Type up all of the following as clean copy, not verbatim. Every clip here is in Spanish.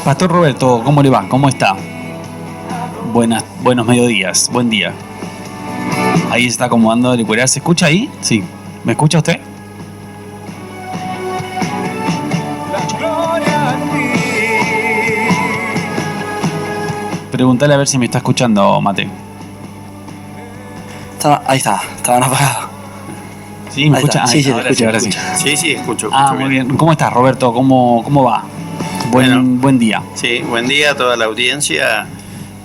Pastor Roberto, ¿cómo le va? ¿Cómo está? Buenos mediodías, buen día. Ahí se está acomodando el auricular. ¿Se escucha ahí? Sí. ¿Me escucha usted? Preguntale a ver si me está escuchando, Mate. Ahí está, estaban apagados. ¿Sí? ¿Me escucha? Sí, ahora sí, ahora sí. Sí, escucho muy bien. ¿Cómo estás, Roberto? ¿Cómo va? Buen día. Sí, buen día a toda la audiencia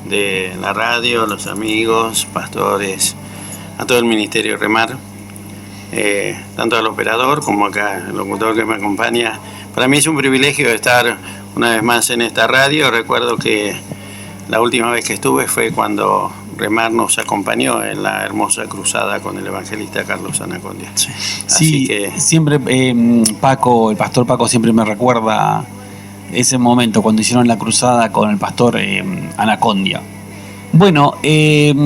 de la radio, los amigos, pastores, a todo el Ministerio Remar, tanto al operador como acá el locutor que me acompaña. Para mí es un privilegio estar una vez más en esta radio. Recuerdo que la última vez que estuve fue cuando Remar nos acompañó en la hermosa cruzada con el evangelista Carlos Anacondia. Sí, así que siempre Paco, el pastor Paco siempre me recuerda ese momento cuando hicieron la cruzada con el pastor Anacondia. Bueno,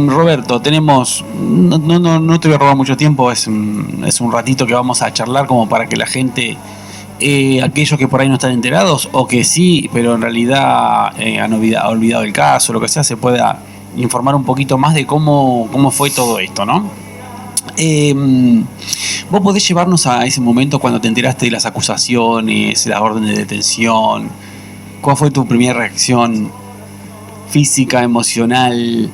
Roberto, tenemos, no te voy a robar mucho tiempo, es un ratito que vamos a charlar como para que la gente, aquellos que por ahí no están enterados o que sí, pero en realidad han olvidado el caso, lo que sea, se pueda informar un poquito más de cómo fue todo esto, ¿no? ¿Vos podés llevarnos a ese momento cuando te enteraste de las acusaciones, las órdenes de detención? ¿Cuál fue tu primera reacción física, emocional?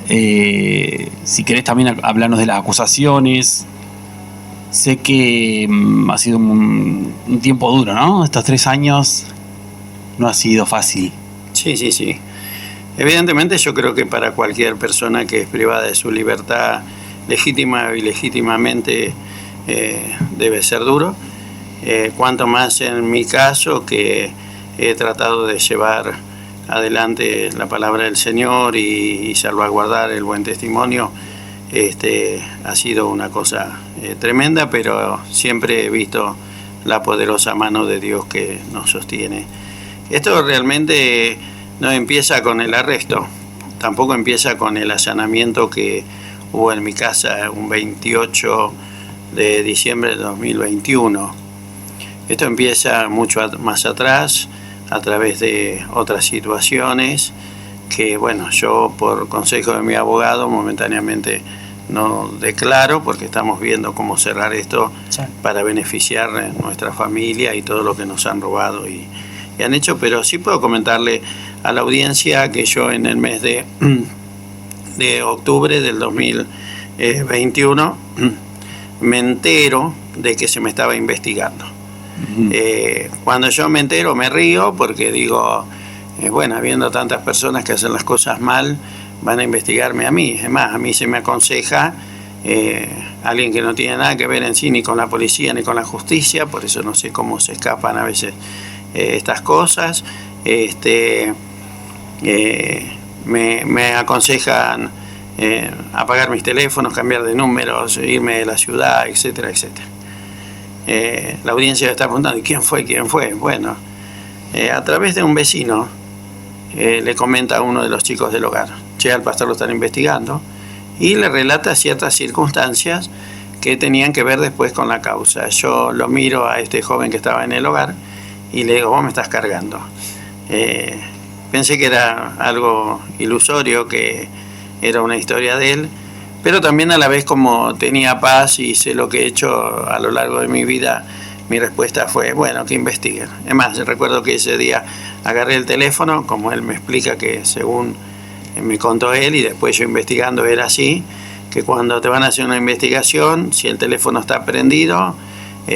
Si querés también hablarnos de las acusaciones. Sé que ha sido un tiempo duro, ¿no? Estos 3 años no ha sido fácil. Sí. Evidentemente yo creo que para cualquier persona que es privada de su libertad legítima y legítimamente debe ser duro, cuanto más en mi caso que he tratado de llevar adelante la palabra del Señor y salvaguardar el buen testimonio. Ha sido una cosa tremenda, pero siempre he visto la poderosa mano de Dios que nos sostiene. Esto realmente no empieza con el arresto, tampoco empieza con el allanamiento que hubo en mi casa un 28 de diciembre de 2021. Esto empieza mucho más atrás, a través de otras situaciones que, bueno, yo por consejo de mi abogado momentáneamente no declaro porque estamos viendo cómo cerrar esto para beneficiar a nuestra familia y todo lo que nos han robado y han hecho, pero sí puedo comentarle a la audiencia que yo en el mes de octubre del 2021 me entero de que se me estaba investigando. Cuando yo me entero me río porque digo, bueno, habiendo tantas personas que hacen las cosas mal, van a investigarme a mí. Es más, a mí se me aconseja alguien que no tiene nada que ver en sí ni con la policía ni con la justicia, por eso no sé cómo se escapan a veces estas cosas. Me aconsejan apagar mis teléfonos, cambiar de números, irme de la ciudad, etcétera, etcétera. La audiencia está preguntando, ¿y quién fue? Bueno, a través de un vecino le comenta a uno de los chicos del hogar, al pastor lo están investigando, y le relata ciertas circunstancias que tenían que ver después con la causa. Yo lo miro a este joven que estaba en el hogar y le digo, vos me estás cargando. Pensé que era algo ilusorio, que era una historia de él, pero también a la vez, como tenía paz y sé lo que he hecho a lo largo de mi vida, mi respuesta fue, bueno, que investiguen. Es más, recuerdo que ese día agarré el teléfono, como él me explica que según me contó él, y después yo investigando era así, que cuando te van a hacer una investigación, si el teléfono está prendido,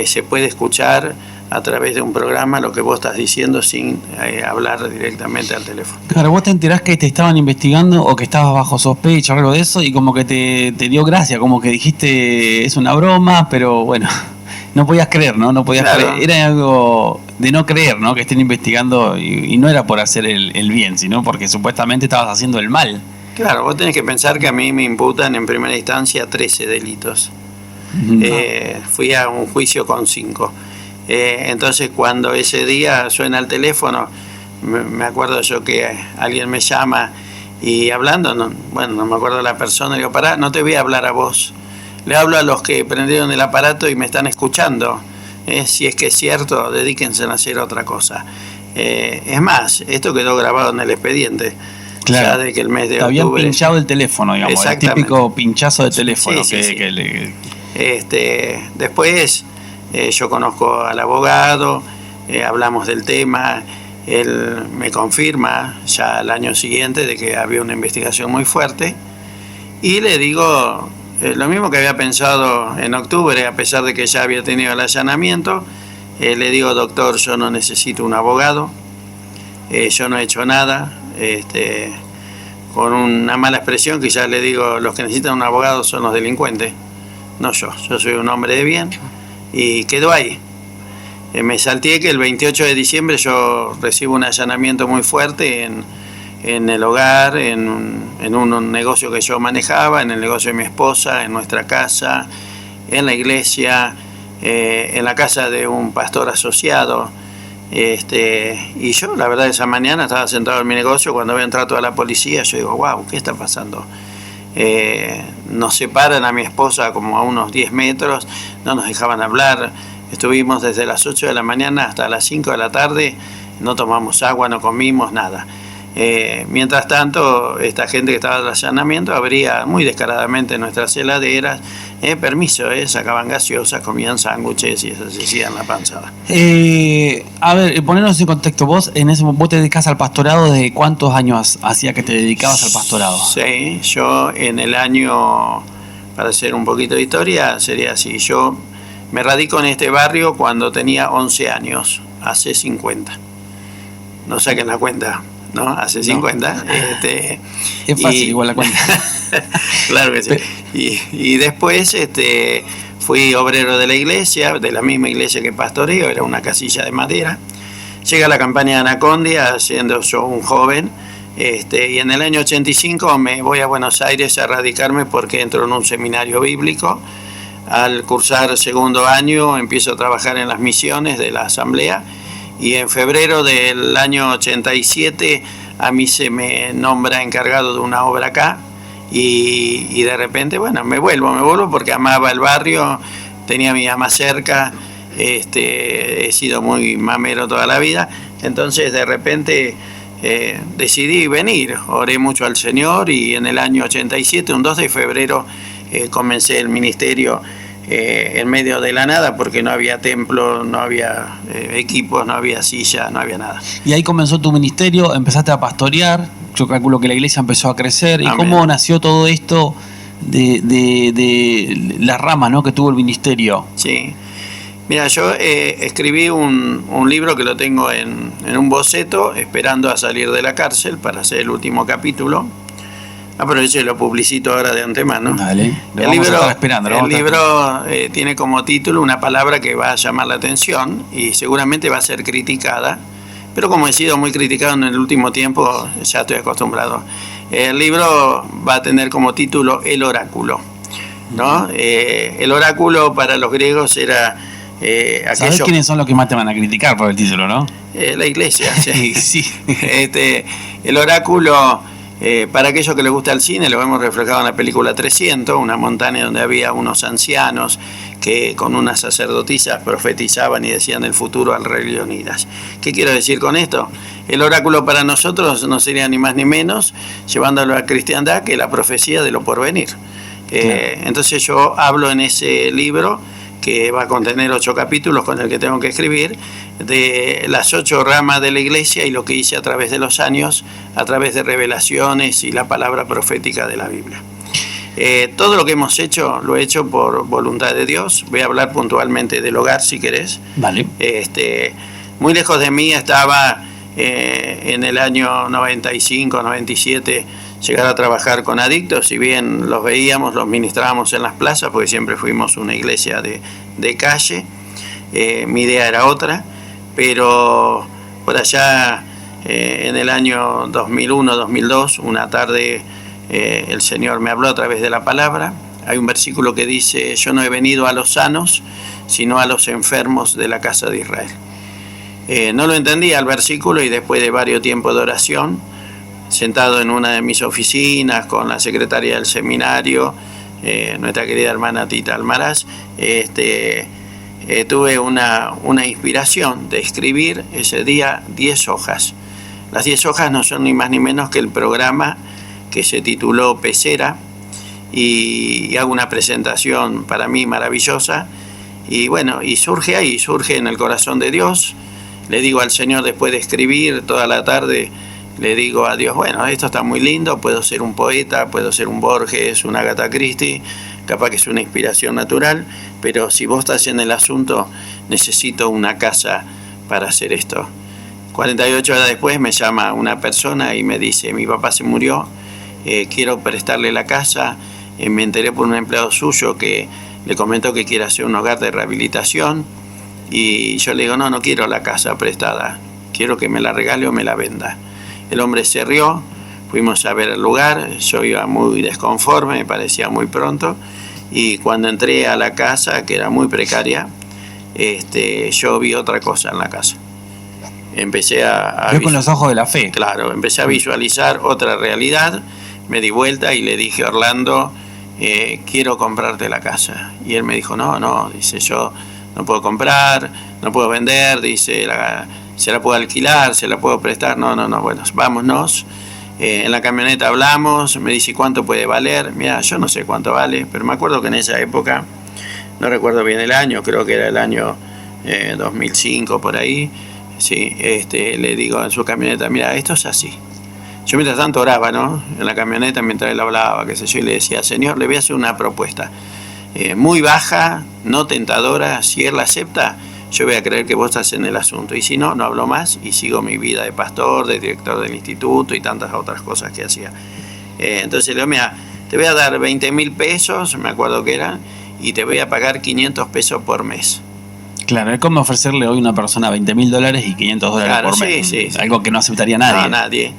se puede escuchar a través de un programa lo que vos estás diciendo sin hablar directamente al teléfono. Claro, vos te enterás que te estaban investigando o que estabas bajo sospecha o algo de eso y como que te dio gracia, como que dijiste es una broma, pero bueno, no podías creer, ¿no? No podías creer. Era algo de no creer, ¿no? Que estén investigando y no era por hacer el bien, sino porque supuestamente estabas haciendo el mal. Claro, vos tenés que pensar que a mí me imputan en primera instancia 13 delitos. Fui a un juicio con 5. Entonces cuando ese día suena el teléfono, me acuerdo yo que alguien me llama y hablando, no me acuerdo la persona, digo, pará, no te voy a hablar a vos, le hablo a los que prendieron el aparato y me están escuchando, si es que es cierto, dedíquense a hacer otra cosa. Es más, esto quedó grabado en el expediente. Claro. Ya de que el mes de Habían octubre... pinchado el teléfono, digamos, el típico pinchazo de teléfono. Sí, sí. Después yo conozco al abogado, hablamos del tema, él me confirma ya al año siguiente de que había una investigación muy fuerte y le digo lo mismo que había pensado en octubre, a pesar de que ya había tenido el allanamiento. Le digo, doctor, yo no necesito un abogado, yo no he hecho nada, con una mala expresión quizás le digo, los que necesitan un abogado son los delincuentes, no yo soy un hombre de bien, y quedó ahí. Me salté que el 28 de diciembre yo recibo un allanamiento muy fuerte en el hogar, en un negocio que yo manejaba, en el negocio de mi esposa, en nuestra casa, en la iglesia, en la casa de un pastor asociado. Y yo, la verdad, esa mañana estaba sentado en mi negocio, cuando veo entrar toda la policía, yo digo, wow, ¿qué está pasando? Nos separan a mi esposa como a unos 10 metros, no nos dejaban hablar, estuvimos desde las 8 de la mañana hasta las 5 de la tarde, no tomamos agua, no comimos, nada. Mientras tanto, esta gente que estaba en el allanamiento abría muy descaradamente nuestras heladeras, permiso, sacaban gaseosas, comían sándwiches y eso se hacían la panzada. A ver, ponernos en contexto, vos te dedicás al pastorado. ¿De cuántos años hacía que te dedicabas al pastorado? Sí, yo en el año, para hacer un poquito de historia, sería así, yo me radico en este barrio cuando tenía 11 años, hace 50. No saquen la cuenta, ¿no? Hace 50. No. Es fácil igual la cuenta. Claro que sí. Y después fui obrero de la iglesia, de la misma iglesia que pastoreo, era una casilla de madera. Llega la campaña de Anacondia, siendo yo un joven, y en el año 85 me voy a Buenos Aires a radicarme porque entro en un seminario bíblico. Al cursar segundo año empiezo a trabajar en las misiones de la asamblea y en febrero del año 87 a mí se me nombra encargado de una obra acá y de repente, bueno, me vuelvo porque amaba el barrio, tenía a mi mamá cerca, he sido muy mamero toda la vida, entonces de repente decidí venir, oré mucho al Señor y en el año 87, un 2 de febrero, comencé el ministerio en medio de la nada porque no había templo, no había equipos, no había silla, no había nada. Y ahí comenzó tu ministerio, empezaste a pastorear, yo calculo que la iglesia empezó a crecer. ¿Y cómo nació todo esto de la rama, ¿no?, que tuvo el ministerio? Sí, mira, yo escribí un libro que lo tengo en un boceto, esperando a salir de la cárcel para hacer el último capítulo. Aprovecho y lo publicito ahora de antemano. Dale, el libro tiene como título una palabra que va a llamar la atención y seguramente va a ser criticada, pero como he sido muy criticado en el último tiempo, ya estoy acostumbrado. El libro va a tener como título El Oráculo, ¿no? El oráculo para los griegos era aquello... ¿Sabés quiénes son los que más te van a criticar por el título, no? La iglesia. Sí. El oráculo... para aquellos que les gusta el cine, lo hemos reflejado en la película 300, una montaña donde había unos ancianos que con unas sacerdotisas profetizaban y decían el futuro al rey Leonidas. ¿Qué quiero decir con esto? El oráculo para nosotros no sería ni más ni menos, llevándolo a la cristiandad, que la profecía de lo porvenir. Entonces yo hablo en ese libro, que va a contener 8 capítulos con el que tengo que escribir, de las 8 ramas de la iglesia y lo que hice a través de los años, a través de revelaciones y la palabra profética de la Biblia. Todo lo que hemos hecho, lo he hecho por voluntad de Dios. Voy a hablar puntualmente del hogar, si querés. Vale. Muy lejos de mí estaba en el año 95, 97, llegar a trabajar con adictos. Si bien los veíamos, los ministrábamos en las plazas, porque siempre fuimos una iglesia de calle. Mi idea era otra, pero por allá en el año 2001, 2002, una tarde el Señor me habló a través de la palabra. Hay un versículo que dice: yo no he venido a los sanos, sino a los enfermos de la casa de Israel. No lo entendía el versículo y después de varios tiempos de oración, sentado en una de mis oficinas con la secretaria del seminario, nuestra querida hermana Tita Almaraz, tuve una inspiración de escribir ese día 10 hojas. Las 10 hojas no son ni más ni menos que el programa que se tituló Pecera, y hago una presentación para mí maravillosa, y bueno, y surge ahí, surge en el corazón de Dios. Le digo al Señor, después de escribir toda la tarde, le digo a Dios, bueno, esto está muy lindo, puedo ser un poeta, puedo ser un Borges, una Agatha Christie, capaz que es una inspiración natural, pero si vos estás en el asunto, necesito una casa para hacer esto. 48 horas después me llama una persona y me dice, mi papá se murió, quiero prestarle la casa. Me enteré por un empleado suyo que le comentó que quiere hacer un hogar de rehabilitación, y yo le digo, no quiero la casa prestada, quiero que me la regale o me la venda. El hombre se rió, fuimos a ver el lugar, yo iba muy desconforme, me parecía muy pronto, y cuando entré a la casa, que era muy precaria, yo vi otra cosa en la casa. Empecé a Vio con los ojos de la fe. Claro, empecé a visualizar otra realidad, me di vuelta y le dije, Orlando, quiero comprarte la casa. Y él me dijo, no, dice, yo no puedo comprar, no puedo vender, dice, se la puedo alquilar, se la puedo prestar, no, bueno, vámonos. En la camioneta hablamos, me dice, ¿cuánto puede valer? Mira, yo no sé cuánto vale, pero me acuerdo que en esa época, no recuerdo bien el año, creo que era el año 2005 por ahí, sí, le digo en su camioneta, mira, esto es así. Yo mientras tanto oraba, ¿no? En la camioneta mientras él hablaba, qué sé yo, y le decía, Señor, le voy a hacer una propuesta muy baja, no tentadora. Si él la acepta, yo voy a creer que vos estás en el asunto. Y si no, no hablo más y sigo mi vida de pastor, de director del instituto y tantas otras cosas que hacía. Entonces le digo, mira, te voy a dar 20.000 pesos, me acuerdo que eran, y te voy a pagar 500 pesos por mes. Claro, es como ofrecerle hoy a una persona $20.000 y $500 claro, por mes. Sí. Algo que no aceptaría nadie. No, nadie.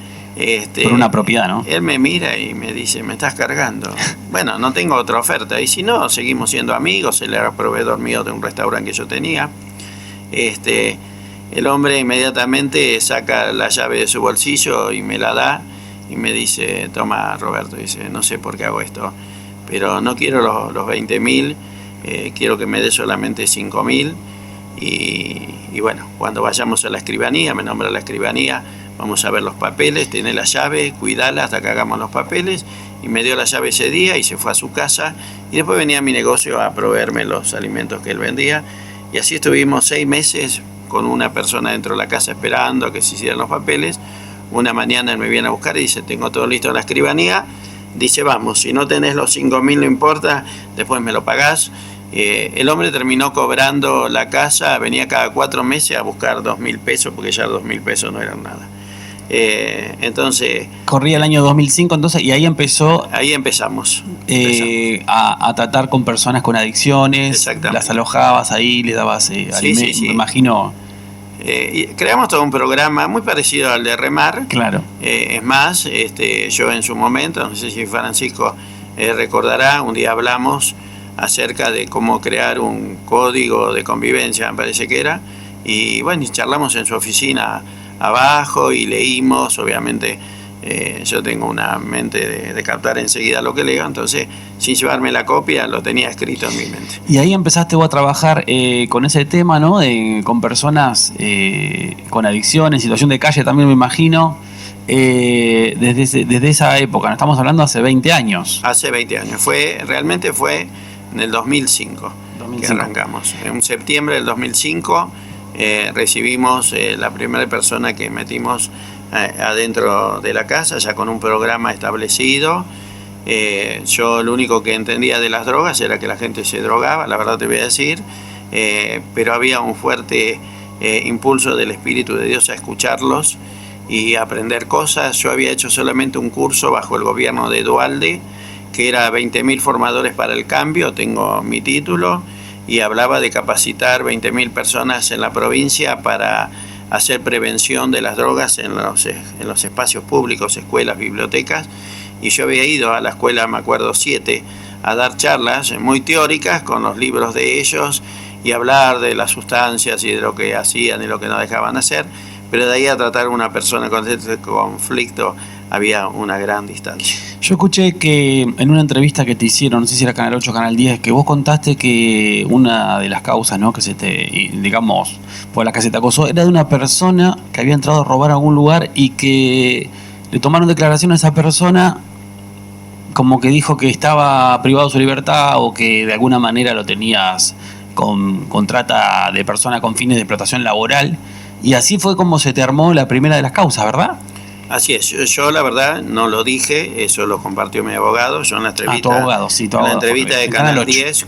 Por una propiedad, ¿no? Él me mira y me dice, me estás cargando. Bueno, no tengo otra oferta. Y si no, seguimos siendo amigos. Él era proveedor mío de un restaurante que yo tenía. El hombre inmediatamente saca la llave de su bolsillo y me la da. Y me dice, toma, Roberto, dice, no sé por qué hago esto, pero no quiero los 20.000, quiero que me dé solamente 5.000. Y bueno, cuando vayamos a la escribanía, me nombra la escribanía, vamos a ver los papeles, tiene la llave, cuidala hasta que hagamos los papeles. Y me dio la llave ese día y se fue a su casa. Y después venía a mi negocio a proveerme los alimentos que él vendía. Y así estuvimos 6 meses con una persona dentro de la casa esperando a que se hicieran los papeles. Una mañana él me viene a buscar y dice, tengo todo listo en la escribanía. Dice, vamos, si no tenés los 5.000 no importa, después me lo pagás. El hombre terminó cobrando la casa, venía cada 4 meses a buscar 2.000 pesos, porque ya 2.000 pesos no eran nada. Entonces... Corría el año 2005 entonces, y ahí empezó... Ahí empezamos. A tratar con personas con adicciones, las alojabas ahí, le dabas alimentos, me imagino... Y creamos todo un programa muy parecido al de Remar. Claro. Es más, yo en su momento, no sé si Francisco recordará, un día hablamos acerca de cómo crear un código de convivencia, me parece que era, y bueno, y charlamos en su oficina abajo y leímos, obviamente yo tengo una mente de captar enseguida lo que leo, entonces sin llevarme la copia lo tenía escrito en mi mente. Y ahí empezaste vos a trabajar con ese tema, ¿no? Con personas con adicciones, situación de calle también me imagino, desde esa época, estamos hablando hace 20 años. Hace 20 años, realmente fue en el 2005. Que arrancamos. En septiembre del 2005 recibimos la primera persona que metimos adentro de la casa, ya con un programa establecido. Yo lo único que entendía de las drogas era que la gente se drogaba, la verdad te voy a decir, pero había un fuerte impulso del Espíritu de Dios a escucharlos y aprender cosas. Yo había hecho solamente un curso bajo el gobierno de Duhalde, que era 20.000 formadores para el cambio, tengo mi título, y hablaba de capacitar 20.000 personas en la provincia para hacer prevención de las drogas en los espacios públicos, escuelas, bibliotecas. Y yo había ido a la escuela, me acuerdo, 7, a dar charlas muy teóricas con los libros de ellos y hablar de las sustancias y de lo que hacían y lo que no dejaban hacer, pero de ahí a tratar a una persona con este conflicto había una gran distancia. Yo escuché que en una entrevista que te hicieron, no sé si era Canal 8 o Canal 10, que vos contaste que una de las causas, ¿no?, que se te, digamos, por la que se te acosó, era de una persona que había entrado a robar a algún lugar y que le tomaron declaración a esa persona como que dijo que estaba privado de su libertad o que de alguna manera lo tenías con trata de persona con fines de explotación laboral, y así fue como se te armó la primera de las causas, ¿verdad? Así es, yo la verdad no lo dije, eso lo compartió mi abogado, yo en la entrevista, tu abogado, sí, tu en la abogado, entrevista de Canal Canal 8. 10,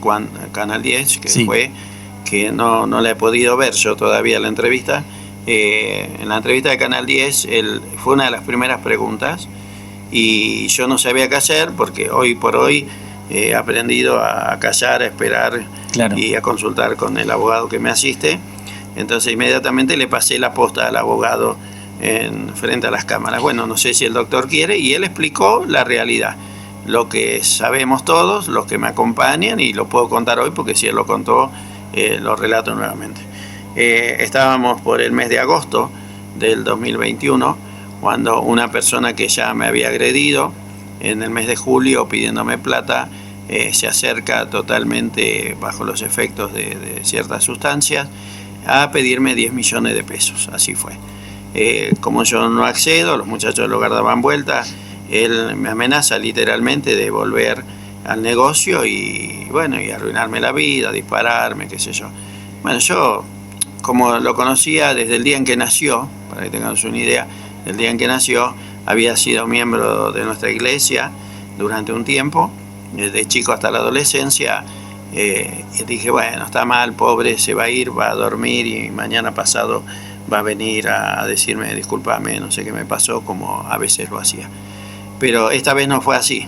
Canal 10, que Sí. fue, que no la he podido ver yo todavía la entrevista, en la entrevista de Canal 10 fue una de las primeras preguntas y yo no sabía qué hacer porque hoy por hoy he aprendido a callar, a esperar, Claro. y a consultar con el abogado que me asiste. Entonces inmediatamente le pasé la posta al abogado frente a las cámaras. Bueno, no sé si el doctor quiere, y él explicó la realidad, lo que sabemos todos, los que me acompañan, y lo puedo contar hoy porque si él lo contó, lo relato nuevamente. Estábamos por el mes de agosto del 2021, cuando una persona que ya me había agredido en el mes de julio pidiéndome plata, se acerca totalmente bajo los efectos de ciertas sustancias a pedirme 10 millones de pesos, así fue. Como yo no accedo, los muchachos del hogar daban vuelta, él me amenaza literalmente de volver al negocio y bueno, y arruinarme la vida, dispararme, qué sé yo. Bueno, yo como lo conocía desde el día en que nació, para que tengan una idea, el día en que nació, había sido miembro de nuestra iglesia durante un tiempo, desde chico hasta la adolescencia. Dije, bueno, está mal, pobre, se va a ir, va a dormir y mañana pasado va a venir a decirme discúlpame, no sé qué me pasó, como a veces lo hacía. Pero esta vez no fue así.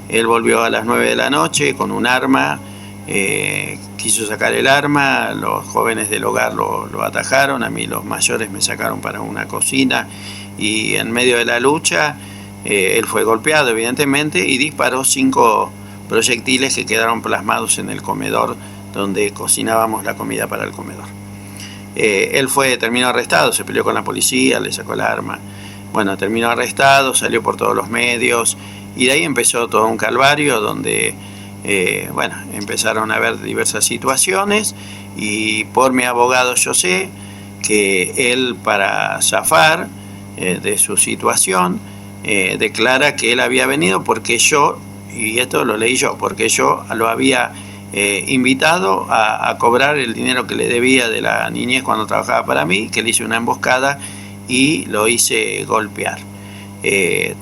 Él volvió a las 9 de la noche con un arma, quiso sacar el arma, los jóvenes del hogar lo atajaron, a mí los mayores me sacaron para una cocina y en medio de la lucha él fue golpeado evidentemente y disparó 5 proyectiles que quedaron plasmados en el comedor donde cocinábamos la comida para el comedor. Él terminó arrestado, se peleó con la policía, le sacó el arma. Bueno, terminó arrestado, salió por todos los medios y de ahí empezó todo un calvario donde, bueno, empezaron a haber diversas situaciones y por mi abogado yo sé que él, para zafar de su situación, declara que él había venido porque yo, y esto lo leí yo, porque yo lo había invitado a cobrar el dinero que le debía de la niñez cuando trabajaba para mí, que le hice una emboscada y lo hice golpear.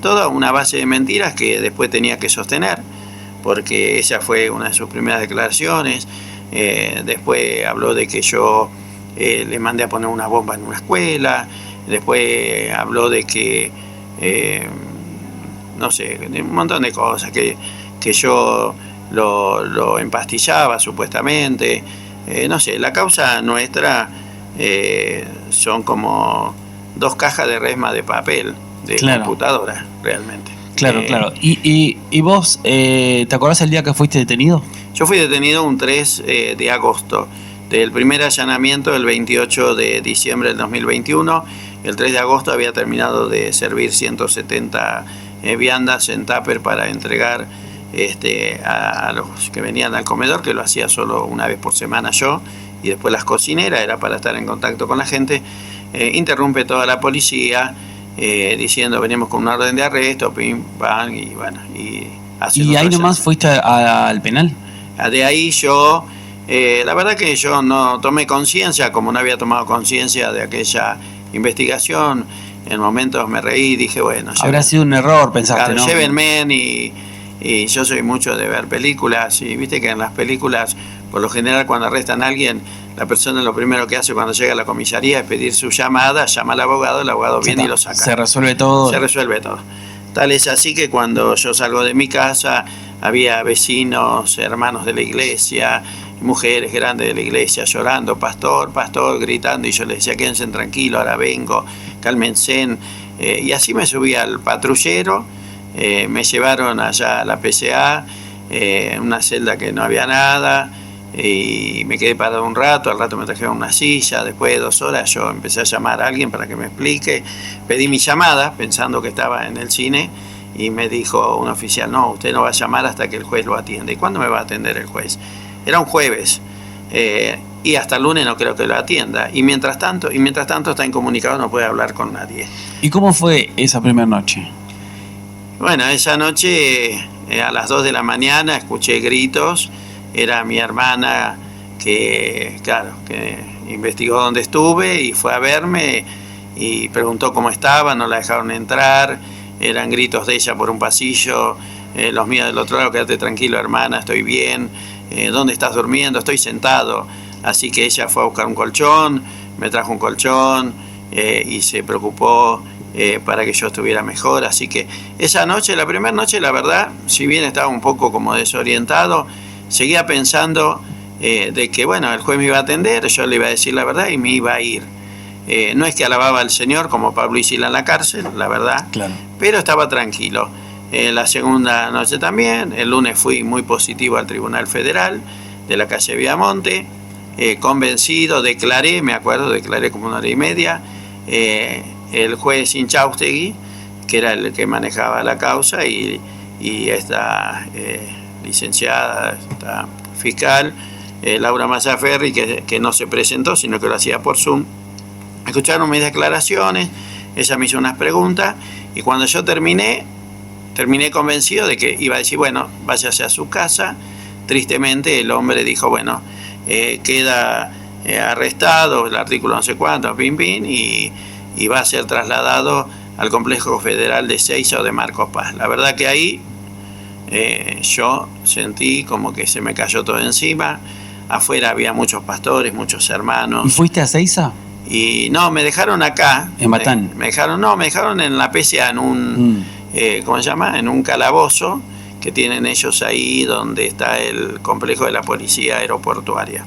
Toda una base de mentiras que después tenía que sostener, porque esa fue una de sus primeras declaraciones. Después habló de que yo le mandé a poner una bomba en una escuela, después habló de que, no sé, de un montón de cosas, que yo lo empastillaba supuestamente. No sé, la causa nuestra son como 2 cajas de resma de papel de computadora, realmente. Claro, claro. ¿Y vos, te acordás el día que fuiste detenido? Yo fui detenido un 3 de agosto, del primer allanamiento el 28 de diciembre del 2021. El 3 de agosto había terminado de servir 170 viandas en tupper para entregar a los que venían al comedor, que lo hacía solo una vez por semana yo, y después las cocineras, era para estar en contacto con la gente. Interrumpe toda la policía diciendo venimos con una orden de arresto, pim, pam, y bueno. ¿Y ahí nomás fuiste al penal? De ahí yo, la verdad que yo no tomé conciencia, como no había tomado conciencia de aquella investigación. En momentos me reí y dije, bueno, habrá sido un error, pensaste, claro, ¿no? Llévenme, y yo soy mucho de ver películas, y viste que en las películas, por lo general, cuando arrestan a alguien, la persona lo primero que hace cuando llega a la comisaría es pedir su llamada, llama al abogado, el abogado viene y lo saca. Se resuelve todo. Se resuelve todo. Tal es así que cuando yo salgo de mi casa, había vecinos, hermanos de la iglesia, mujeres grandes de la iglesia llorando, pastor, pastor, gritando, y yo les decía, quédense tranquilos, ahora vengo, cálmense. Y así me subí al patrullero, me llevaron allá a la PCA, una celda que no había nada, y me quedé parado un rato, al rato me trajeron una silla, después de 2 horas yo empecé a llamar a alguien para que me explique, pedí mi llamada pensando que estaba en el cine y me dijo un oficial, no, usted no va a llamar hasta que el juez lo atienda. ¿Y cuándo me va a atender el juez? Era un jueves, y hasta el lunes no creo que lo atienda, y mientras tanto está incomunicado, no puede hablar con nadie. ¿Y cómo fue esa primera noche? Bueno, esa noche a las 2 de la mañana escuché gritos. Era mi hermana que investigó dónde estuve y fue a verme y preguntó cómo estaba, no la dejaron entrar, eran gritos de ella por un pasillo, los míos del otro lado, quédate tranquilo hermana, estoy bien, ¿dónde estás durmiendo? Estoy sentado. Así que ella fue a buscar un colchón, me trajo un colchón y se preocupó para que yo estuviera mejor. Así que esa noche, la primera noche, la verdad, si bien estaba un poco como desorientado, seguía pensando de que, bueno, el juez me iba a atender, yo le iba a decir la verdad y me iba a ir. No es que alababa al Señor como Pablo y Sila en la cárcel, la verdad, Claro. pero estaba tranquilo. La segunda noche también, el lunes fui muy positivo al Tribunal Federal de la calle Viamonte, convencido, declaré como 1 hora y media, el juez Inchaustegui, que era el que manejaba la causa, y esta licenciada, esta fiscal, Laura Mazzaferri, que no se presentó, sino que lo hacía por Zoom. Escucharon mis declaraciones, ella me hizo unas preguntas, y cuando yo terminé convencido de que iba a decir, bueno, váyase a su casa. Tristemente el hombre dijo, bueno, queda arrestado, el artículo no sé cuánto, y va a ser trasladado al complejo federal de Ezeiza o de Marcos Paz. La verdad que ahí yo sentí como que se me cayó todo encima. Afuera había muchos pastores, muchos hermanos. ¿Y fuiste a Ezeiza? Y no, me dejaron acá. ¿En Batán? Me dejaron en la PCA, en un, ¿cómo se llama? En un calabozo que tienen ellos ahí donde está el complejo de la policía aeroportuaria.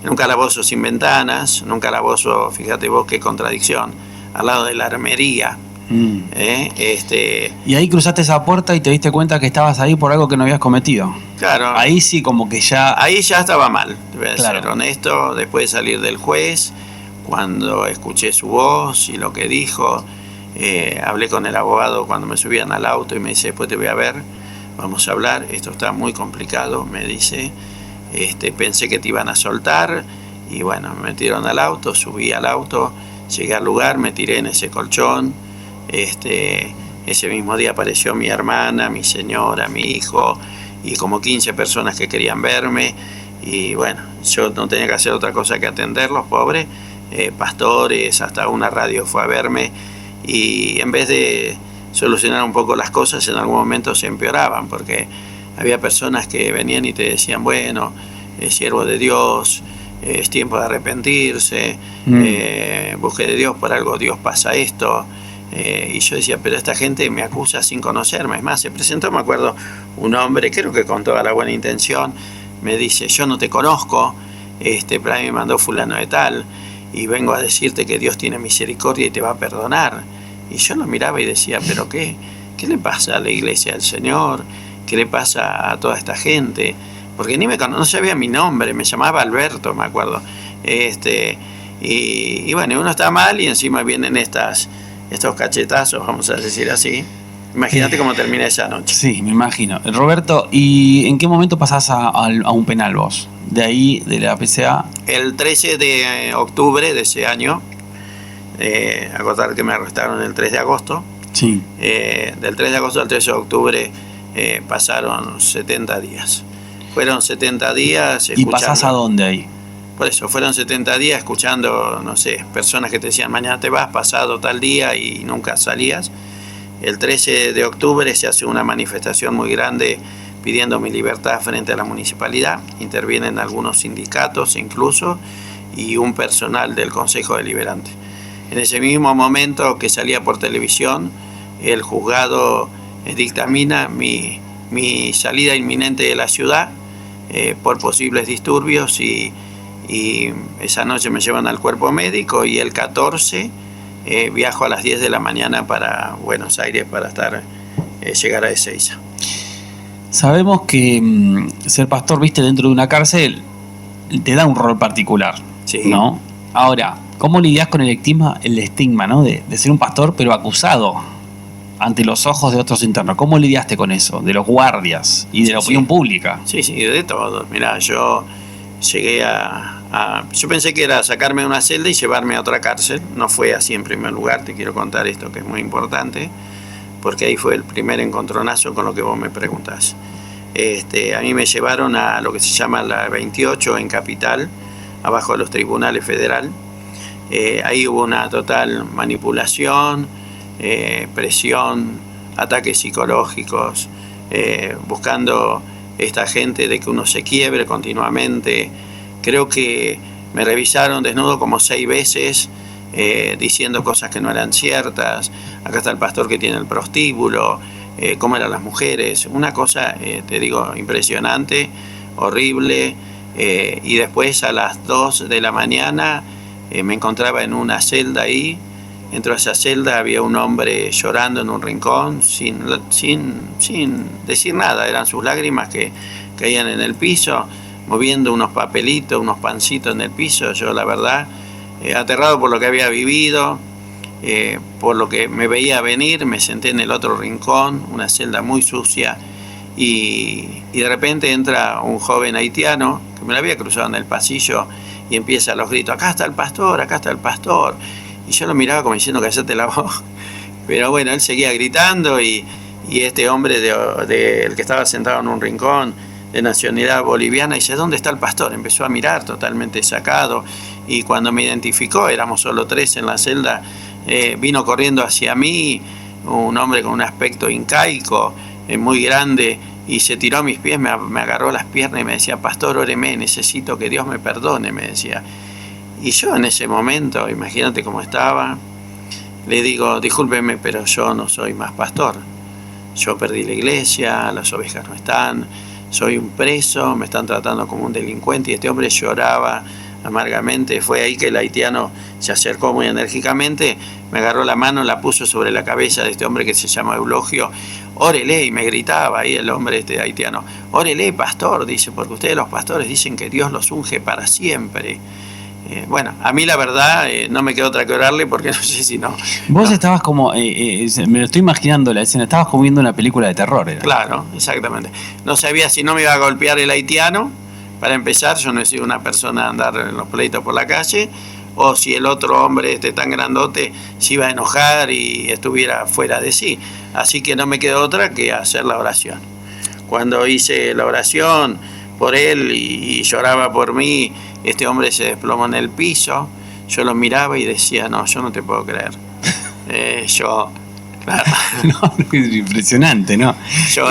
En un calabozo sin ventanas, en un calabozo, fíjate vos qué contradicción, al lado de la armería. Y ahí cruzaste esa puerta y te diste cuenta que estabas ahí por algo que no habías cometido. Claro. Ahí sí como que ya... Ahí ya estaba mal, voy a Claro. ser honesto, después de salir del juez, cuando escuché su voz y lo que dijo, hablé con el abogado cuando me subían al auto y me dice, después te voy a ver, vamos a hablar, esto está muy complicado, me dice, pensé que te iban a soltar, y bueno, me metieron al auto, subí al auto, llegué al lugar, me tiré en ese colchón. Ese mismo día apareció mi hermana, mi señora, mi hijo y como 15 personas que querían verme, y bueno, yo no tenía que hacer otra cosa que atenderlos, pobres, pastores, hasta una radio fue a verme, y en vez de solucionar un poco las cosas, en algún momento se empeoraban, porque había personas que venían y te decían, bueno, siervo de Dios, es tiempo de arrepentirse, busque de Dios, por algo Dios pasa esto. Y yo decía, pero esta gente me acusa sin conocerme. Es más, se presentó, me acuerdo, un hombre, creo que con toda la buena intención, me dice, yo no te conozco, pero ahí me mandó fulano de tal, y vengo a decirte que Dios tiene misericordia y te va a perdonar. Y yo lo miraba y decía, pero ¿qué le pasa a la iglesia del Señor? ¿Qué le pasa a toda esta gente? Porque no sabía mi nombre, me llamaba Alberto, me acuerdo. Y bueno, uno está mal y encima vienen estos cachetazos, vamos a decir así. Imagínate cómo termina esa noche. Sí, me imagino. Roberto, ¿y en qué momento pasás a un penal vos? De ahí, de la PCA. El 13 de octubre de ese año, acordar que me arrestaron el 3 de agosto. Sí. Del 3 de agosto al 13 de octubre pasaron 70 días. Fueron 70 días escuchando. ¿Y pasás a dónde ahí? Por eso, fueron 70 días escuchando, no sé, personas que te decían, mañana te vas, pasado tal día, y nunca salías. El 13 de octubre se hace una manifestación muy grande pidiendo mi libertad frente a la municipalidad. Intervienen algunos sindicatos incluso y un personal del Consejo Deliberante. En ese mismo momento que salía por televisión, el juzgado dictamina mi salida inminente de la ciudad por posibles disturbios, y esa noche me llevan al cuerpo médico, y el 14 viajo a las 10 de la mañana para Buenos Aires para llegar a Ezeiza. Sabemos que ser pastor, viste, dentro de una cárcel te da un rol particular, Sí. ¿no? Ahora, ¿cómo lidias con el estigma, ¿no? De ser un pastor, pero acusado ante los ojos de otros internos? ¿Cómo lidiaste con eso? De los guardias y de la opinión pública. Sí, de todo. Mirá, yo llegué yo pensé que era sacarme de una celda y llevarme a otra cárcel. No fue así en primer lugar, te quiero contar esto que es muy importante, porque ahí fue el primer encontronazo con lo que vos me preguntás. A mí me llevaron a lo que se llama la 28 en Capital, abajo de los tribunales federal. Ahí hubo una total manipulación, presión, ataques psicológicos, buscando esta gente de que uno se quiebre continuamente. Creo que me revisaron desnudo como 6 veces, diciendo cosas que no eran ciertas. Acá está el pastor que tiene el prostíbulo, cómo eran las mujeres. Una cosa, te digo, impresionante, horrible. Y después a las 2 de la mañana me encontraba en una celda ahí. Dentro de esa celda había un hombre llorando en un rincón, sin decir nada. Eran sus lágrimas que caían en el piso, moviendo unos papelitos, unos pancitos en el piso. Yo, la verdad, aterrado por lo que había vivido, por lo que me veía venir, me senté en el otro rincón, una celda muy sucia, y de repente entra un joven haitiano, que me lo había cruzado en el pasillo, y empieza los gritos: acá está el pastor, acá está el pastor. Y yo lo miraba como diciendo: cállate la voz. Pero bueno, él seguía gritando, y este hombre el que estaba sentado en un rincón, de nacionalidad boliviana, dice: ¿dónde está el pastor? Empezó a mirar totalmente sacado, y cuando me identificó, éramos solo 3 en la celda, vino corriendo hacia mí, un hombre con un aspecto incaico, muy grande, y se tiró a mis pies, me agarró las piernas y me decía: pastor, óreme, necesito que Dios me perdone, me decía. Y yo en ese momento, imagínate cómo estaba, le digo: discúlpeme, pero yo no soy más pastor. Yo perdí la iglesia, las ovejas no están, soy un preso, me están tratando como un delincuente. Y este hombre lloraba amargamente. Fue ahí que el haitiano se acercó muy enérgicamente, me agarró la mano, la puso sobre la cabeza de este hombre que se llama Eulogio. Órele, y me gritaba ahí el hombre haitiano: órele, pastor, dice, porque ustedes los pastores dicen que Dios los unge para siempre. Bueno, a mí la verdad no me quedó otra que orarle, porque no sé si no. Vos estabas como, me lo estoy imaginando la escena, estabas como viendo una película de terror. ¿Era? Claro, exactamente. No sabía si no me iba a golpear el haitiano. Para empezar, yo no he sido una persona a andar en los pleitos por la calle, o si el otro hombre tan grandote se iba a enojar y estuviera fuera de sí. Así que no me quedó otra que hacer la oración. Cuando hice la oración por él y lloraba por mí, este hombre se desplomó en el piso. Yo lo miraba y decía: no, yo no te puedo creer. Claro. No, es impresionante, ¿no?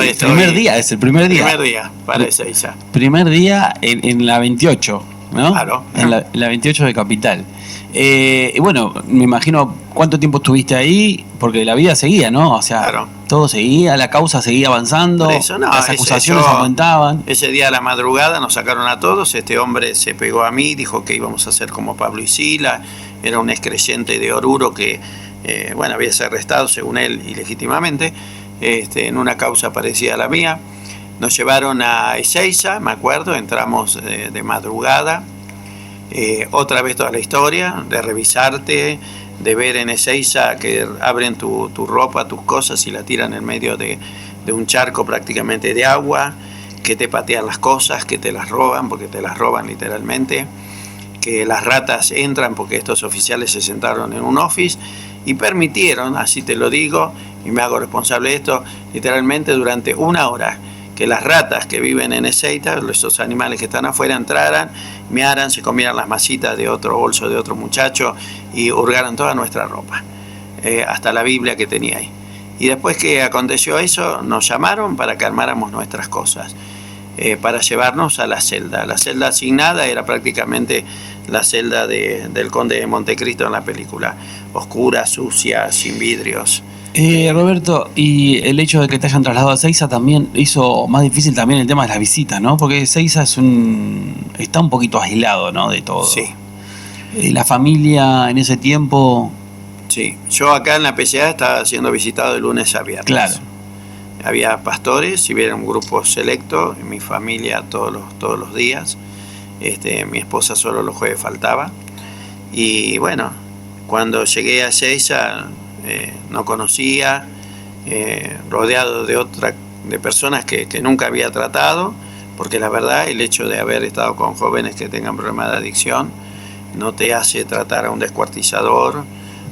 El primer día. Primer día para Ezeiza. Primer día en la 28, ¿no? Claro. En la 28 de Capital. Y bueno, me imagino cuánto tiempo estuviste ahí, porque la vida seguía, ¿no? O sea, claro, todo seguía, la causa seguía avanzando, eso, no, las acusaciones aumentaban. Ese día a la madrugada nos sacaron a todos. Este hombre se pegó a mí, dijo que íbamos a ser como Pablo y Sila. Era un excreyente de Oruro que, había sido arrestado, según él, ilegítimamente, en una causa parecida a la mía. Nos llevaron a Ezeiza, me acuerdo, entramos de madrugada. Otra vez toda la historia, de revisarte, de ver en Ezeiza que abren tu ropa, tus cosas, y la tiran en medio de un charco prácticamente de agua, que te patean las cosas, que te las roban, porque te las roban literalmente, que las ratas entran porque estos oficiales se sentaron en un office y permitieron, así te lo digo, y me hago responsable de esto, literalmente durante 1 hora, que las ratas que viven en Ezeiza, esos animales que están afuera, entraran, mearan, se comieran las masitas de otro bolso de otro muchacho y hurgaran toda nuestra ropa, hasta la Biblia que tenía ahí. Y después que aconteció eso, nos llamaron para que armáramos nuestras cosas, para llevarnos a la celda. La celda asignada era prácticamente la celda del Conde de Montecristo en la película, oscura, sucia, sin vidrios. Roberto, y el hecho de que te hayan trasladado a Ezeiza también hizo más difícil también el tema de las visitas, ¿no? Porque Ezeiza está un poquito aislado, ¿no? De todo. Sí. La familia en ese tiempo. Sí, yo acá en la PCA estaba siendo visitado de lunes a viernes. Claro. Había pastores, si hubiera un grupo selecto, en mi familia todos los días. Mi esposa solo los jueves faltaba. Y bueno, cuando llegué a Ezeiza no conocía, rodeado de personas que nunca había tratado, porque la verdad el hecho de haber estado con jóvenes que tengan problemas de adicción no te hace tratar a un descuartizador.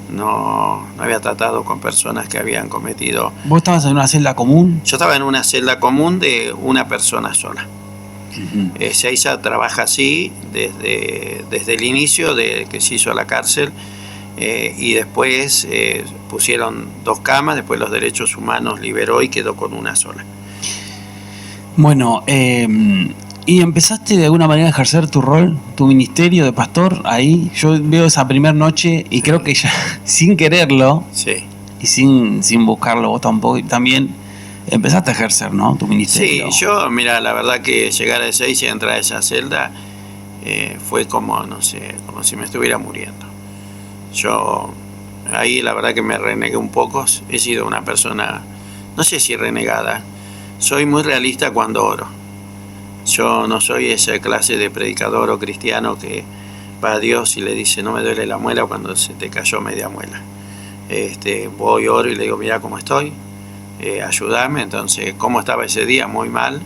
No había tratado con personas que habían cometido... ¿Vos estabas en una celda común? Yo estaba en una celda común de una persona sola. Uh-huh. Ezeiza trabaja así desde el inicio de que se hizo la cárcel, y después pusieron 2 camas, después los derechos humanos liberó y quedó con una sola. Bueno, ¿y empezaste de alguna manera a ejercer tu rol, tu ministerio de pastor ahí? Yo veo esa primera noche y creo que ya sin quererlo, sí, y sin buscarlo vos tampoco, también empezaste a ejercer, ¿no? Tu ministerio. Sí, yo, mira, la verdad que llegar a Ezeiza y entrar a esa celda fue como, no sé, como si me estuviera muriendo. Yo ahí la verdad que me renegué un poco. He sido una persona, no sé si renegada, soy muy realista cuando oro. Yo no soy esa clase de predicador o cristiano que va a Dios y le dice no me duele la muela cuando se te cayó media muela. Voy, oro y le digo mira cómo estoy, ayúdame. Entonces, ¿cómo estaba ese día? Muy mal.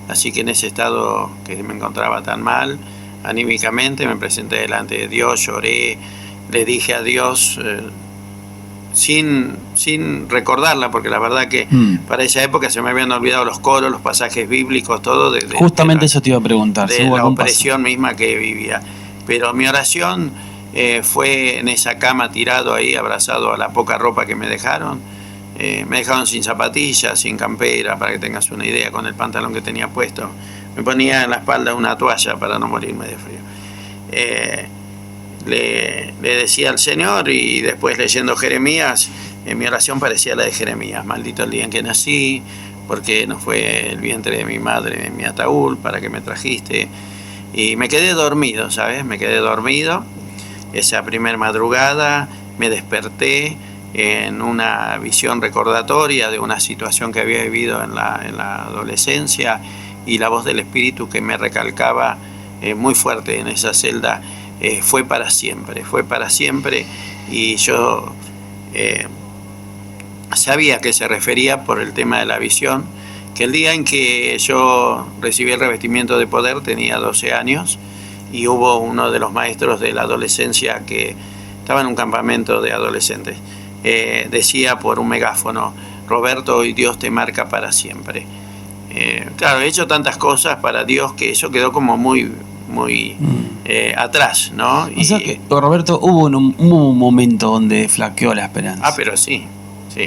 Así que en ese estado que me encontraba tan mal, anímicamente me presenté delante de Dios, lloré, le dije a Dios, sin recordarla, porque la verdad que para esa época se me habían olvidado los coros, los pasajes bíblicos, todo. Justamente eso te iba a preguntar. De la opresión misma que vivía. Pero mi oración fue en esa cama tirado ahí, abrazado a la poca ropa que me dejaron. Me dejaron sin zapatillas, sin campera, para que tengas una idea, con el pantalón que tenía puesto. Me ponía en la espalda una toalla para no morirme de frío. Le decía al Señor, y después leyendo Jeremías, mi oración parecía la de Jeremías: maldito el día en que nací, porque no fue el vientre de mi madre en mi ataúd para que me trajiste. Y me quedé dormido, ¿sabes? Me quedé dormido. Esa primer madrugada me desperté en una visión recordatoria de una situación que había vivido en la adolescencia, y la voz del Espíritu que me recalcaba muy fuerte en esa celda: fue para siempre, fue para siempre. Y yo sabía que se refería por el tema de la visión, que el día en que yo recibí el revestimiento de poder tenía 12 años, y hubo uno de los maestros de la adolescencia que estaba en un campamento de adolescentes, decía por un megáfono: Roberto, hoy Dios te marca para siempre. Claro, he hecho tantas cosas para Dios que eso quedó como muy atrás, ¿no? O sea que, Roberto, hubo un momento donde flaqueó la esperanza. Ah, pero sí,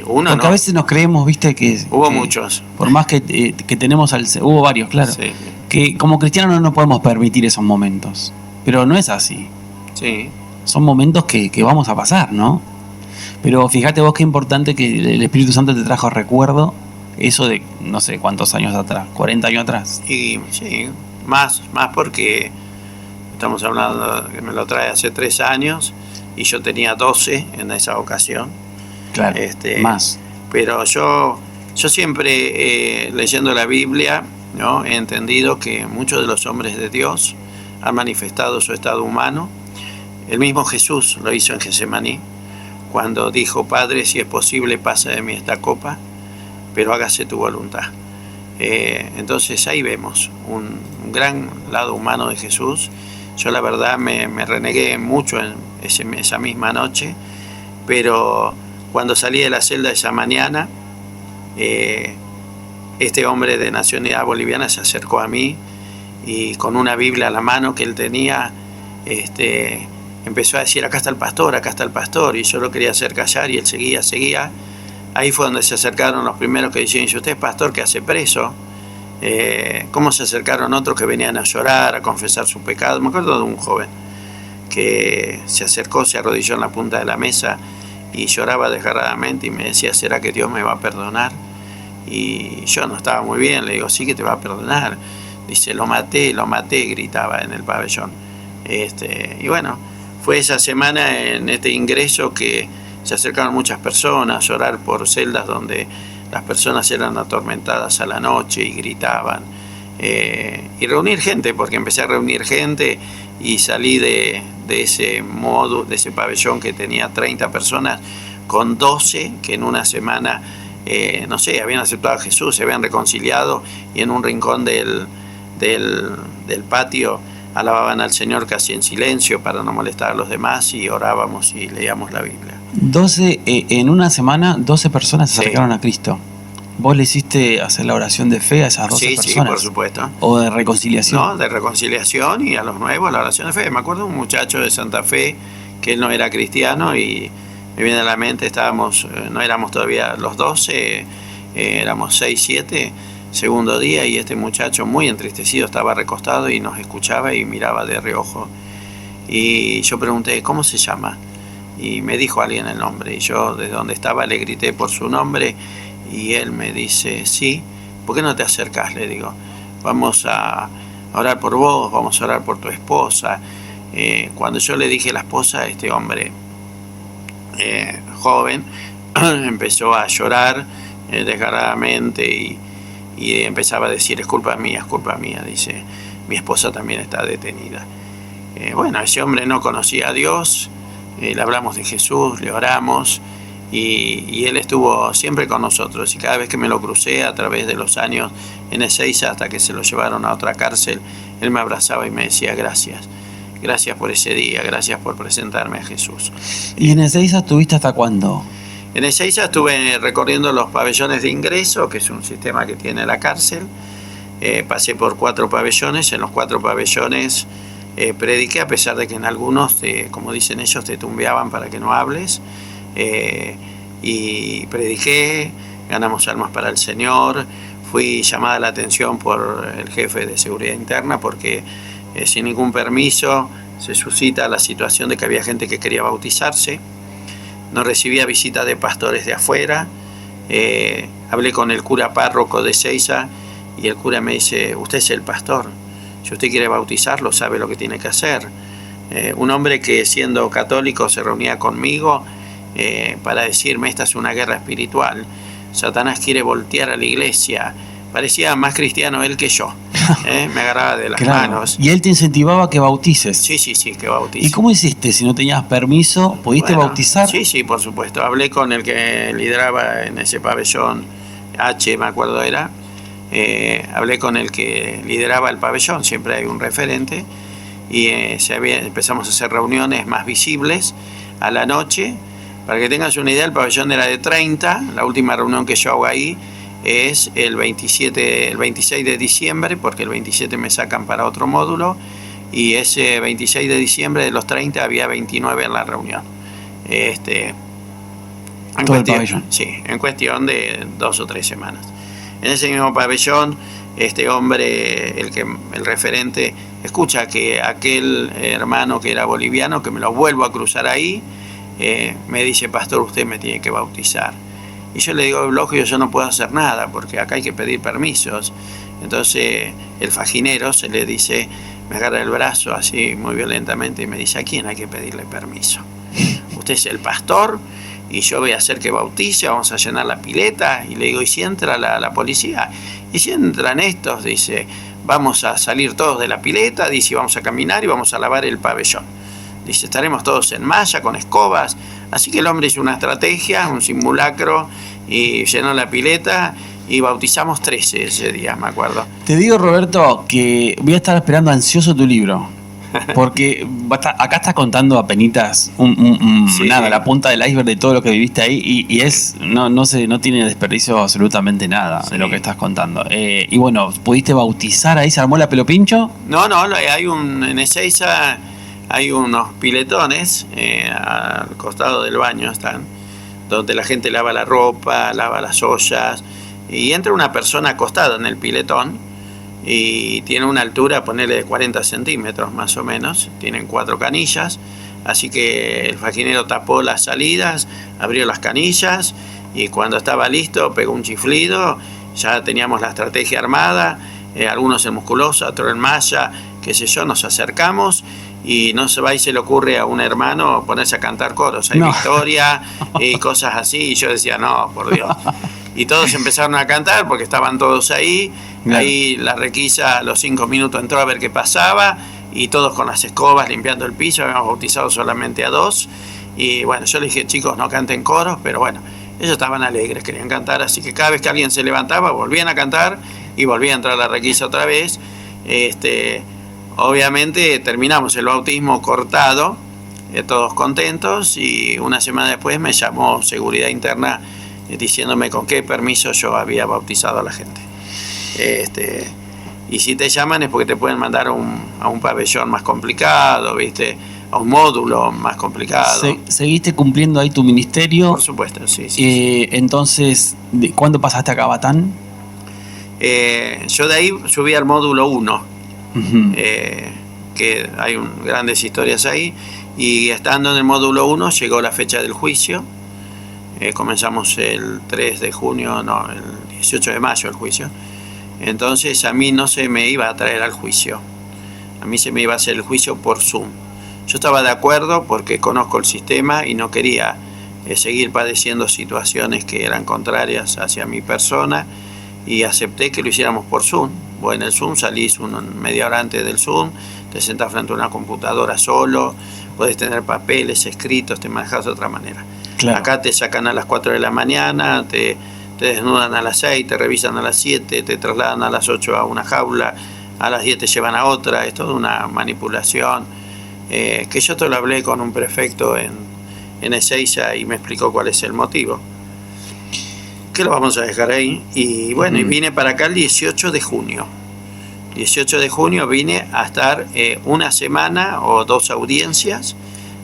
uno porque no. A veces nos creemos, viste, que... Hubo muchos. Por más que tenemos hubo varios, claro. Sí. Que como cristianos no nos podemos permitir esos momentos. Pero no es así. Sí. Son momentos que vamos a pasar, ¿no? Pero fíjate vos qué importante que el Espíritu Santo te trajo recuerdo, eso de no sé cuántos años atrás, 40 años atrás. Y sí, más porque estamos hablando que me lo trae hace 3 años y yo tenía 12 en esa ocasión. Claro, más. Pero yo siempre, leyendo la Biblia, ¿no?, he entendido que muchos de los hombres de Dios han manifestado su estado humano. El mismo Jesús lo hizo en Getsemaní, cuando dijo: Padre, si es posible, pasa de mí esta copa, pero hágase tu voluntad. Entonces ahí vemos un gran lado humano de Jesús. Yo la verdad me renegué mucho en esa misma noche, pero cuando salí de la celda esa mañana, este hombre de nacionalidad boliviana se acercó a mí y con una Biblia a la mano que él tenía, empezó a decir: acá está el pastor, y yo lo quería hacer callar y él seguía. Ahí fue donde se acercaron los primeros que decían: ¿y usted es pastor que hace preso? ¿Cómo se acercaron otros que venían a llorar, a confesar su pecado? Me acuerdo de un joven que se acercó, se arrodilló en la punta de la mesa y lloraba desgarradamente y me decía: ¿será que Dios me va a perdonar? Y yo no estaba muy bien, le digo: sí que te va a perdonar. Dice: lo maté, gritaba en el pabellón. Y bueno, fue esa semana en este ingreso que se acercaron muchas personas a llorar por celdas donde las personas eran atormentadas a la noche y gritaban. y reunir gente, porque empecé a reunir gente y salí de ese modo, de ese pabellón que tenía 30 personas, con 12 que en una semana, no sé, habían aceptado a Jesús, se habían reconciliado y en un rincón del patio alababan al Señor casi en silencio para no molestar a los demás, y orábamos y leíamos la Biblia. 12, en una semana, 12 personas se Sí. acercaron a Cristo. ¿Vos le hiciste hacer la oración de fe a esas 12 Sí, personas? sí, por supuesto. ¿O de reconciliación? No, de reconciliación, y a los nuevos la oración de fe. Me acuerdo de un muchacho de Santa Fe que él no era cristiano, y me viene a la mente, estábamos, no éramos todavía los 12, éramos 6, 7, segundo día, y este muchacho muy entristecido estaba recostado y nos escuchaba y miraba de reojo. Y yo pregunté, ¿cómo se llama? Y me dijo alguien el nombre, y yo desde donde estaba le grité por su nombre, y él me dice, sí, ¿por qué no te acercás? Le digo, vamos a orar por vos, vamos a orar por tu esposa. Cuando yo le dije la esposa, este hombre joven empezó a llorar desgarradamente, y empezaba a decir, es culpa mía, dice, mi esposa también está detenida. Bueno, ese hombre no conocía a Dios, le hablamos de Jesús, le oramos, y él estuvo siempre con nosotros, y cada vez que me lo crucé a través de los años en Ezeiza, hasta que se lo llevaron a otra cárcel, él me abrazaba y me decía, gracias por ese día, gracias por presentarme a Jesús. ¿Y en Ezeiza estuviste hasta cuándo? En Ezeiza estuve recorriendo los pabellones de ingreso, que es un sistema que tiene la cárcel. Pasé por 4 pabellones, en los 4 pabellones prediqué, a pesar de que en algunos, como dicen ellos, te tumbeaban para que no hables. Y prediqué, ganamos almas para el Señor. Fui llamada la atención por el jefe de seguridad interna, porque sin ningún permiso se suscita la situación de que había gente que quería bautizarse. No recibía visita de pastores de afuera. Hablé con el cura párroco de Ezeiza, y el cura me dice, usted es el pastor, si usted quiere bautizarlo sabe lo que tiene que hacer. Un hombre que siendo católico se reunía conmigo para decirme, esta es una guerra espiritual, Satanás quiere voltear a la iglesia. Parecía más cristiano él que yo. Me agarraba de las manos. Y él te incentivaba a que bautices. Sí, que bautice. ¿Y cómo hiciste? Si no tenías permiso, ¿pudiste bautizar? Sí, por supuesto. Hablé con el que lideraba en ese pabellón, H, me acuerdo era. Hablé con el que lideraba el pabellón, siempre hay un referente, y empezamos a hacer reuniones más visibles a la noche. Para que tengas una idea, el pabellón era de 30, la última reunión que yo hago ahí es el 26 de diciembre, porque el 27 me sacan para otro módulo, y ese 26 de diciembre de los 30 había 29 en la reunión. En cuestión de 2 o 3 semanas. En ese mismo pabellón, este hombre, el referente, escucha que aquel hermano que era boliviano, que me lo vuelvo a cruzar ahí, me dice, pastor, usted me tiene que bautizar. Y yo le digo, lógico, yo no puedo hacer nada, porque acá hay que pedir permisos. Entonces el faginero se le dice, me agarra el brazo así muy violentamente y me dice, ¿a quién hay que pedirle permiso? Usted es el pastor y yo voy a hacer que bautice, vamos a llenar la pileta. Y le digo, ¿y si entra la policía? Y si entran estos, dice, vamos a salir todos de la pileta, dice, vamos a caminar y vamos a lavar el pabellón. Dice, estaremos todos en malla, con escobas. Así que el hombre hizo una estrategia, un simulacro, y llenó la pileta, y bautizamos 13 ese día, me acuerdo. Te digo, Roberto, que voy a estar esperando ansioso tu libro. Porque acá estás contando apenitas la punta del iceberg de todo lo que viviste ahí, y no tiene desperdicio absolutamente nada de lo que estás contando. Y bueno, ¿pudiste bautizar ahí? ¿Se armó la pelopincho? No, en Ezeiza hay unos piletones al costado del baño, están, donde la gente lava la ropa, lava las ollas, y entra una persona acostada en el piletón, y tiene una altura, ponele, de 40 centímetros más o menos. Tienen 4 canillas, así que el faginero tapó las salidas, abrió las canillas, y cuando estaba listo pegó un chiflido. Ya teníamos la estrategia armada, algunos en musculosa, otros en malla, qué sé yo. Nos acercamos, y no se va y se le ocurre a un hermano ponerse a cantar coros, hay Victoria y cosas así, y yo decía, no, por Dios. Y todos empezaron a cantar porque estaban todos ahí, Claro. Ahí la requisa a los 5 minutos entró a ver qué pasaba y todos con las escobas limpiando el piso. Habíamos bautizado solamente a 2 y bueno, yo le dije, chicos, no canten coros, pero bueno, ellos estaban alegres, querían cantar, así que cada vez que alguien se levantaba volvían a cantar y volvía a entrar la requisa otra vez. Obviamente terminamos el bautismo cortado, todos contentos, y una semana después me llamó Seguridad Interna diciéndome con qué permiso yo había bautizado a la gente. Y si te llaman es porque te pueden mandar a un pabellón más complicado, ¿viste? A un módulo más complicado. ¿Seguiste cumpliendo ahí tu ministerio? Por supuesto, sí. Entonces, ¿cuándo pasaste a Cabatán? Yo de ahí subí al módulo 1, Uh-huh. que hay grandes historias ahí, y estando en el módulo 1 llegó la fecha del juicio. Comenzamos el 3 de junio, no, el 18 de mayo el juicio. Entonces a mí no se me iba a traer al juicio, a mí se me iba a hacer el juicio por Zoom. Yo estaba de acuerdo porque conozco el sistema y no quería seguir padeciendo situaciones que eran contrarias hacia mi persona, y acepté que lo hiciéramos por Zoom. Vos en el Zoom salís media hora antes del Zoom, te sentás frente a una computadora solo, podés tener papeles escritos, te manejás de otra manera. Claro. Acá te sacan a las 4 de la mañana, te desnudan a las 6, te revisan a las 7, te trasladan a las 8 a una jaula, a las 10 te llevan a otra. Es toda una manipulación, que yo te lo hablé con un prefecto en Ezeiza y me explicó cuál es el motivo. Que lo vamos a dejar ahí. Y bueno, y vine para acá el 18 de junio. 18 de junio vine a estar una semana o 2 audiencias.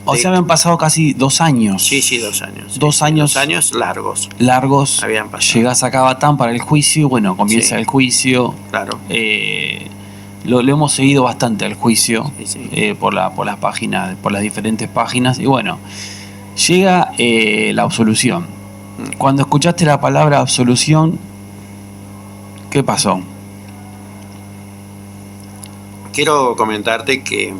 O sea, habían pasado casi 2 años. Sí, 2 años. 2 años. 2 años largos. Largos. Habían pasado. Llegás a Cabatán para el juicio, bueno, comienza el juicio. Claro. Lo hemos seguido bastante al juicio, Sí. por las páginas, por las diferentes páginas, y bueno, llega la absolución. Cuando escuchaste la palabra absolución, ¿qué pasó? Quiero comentarte que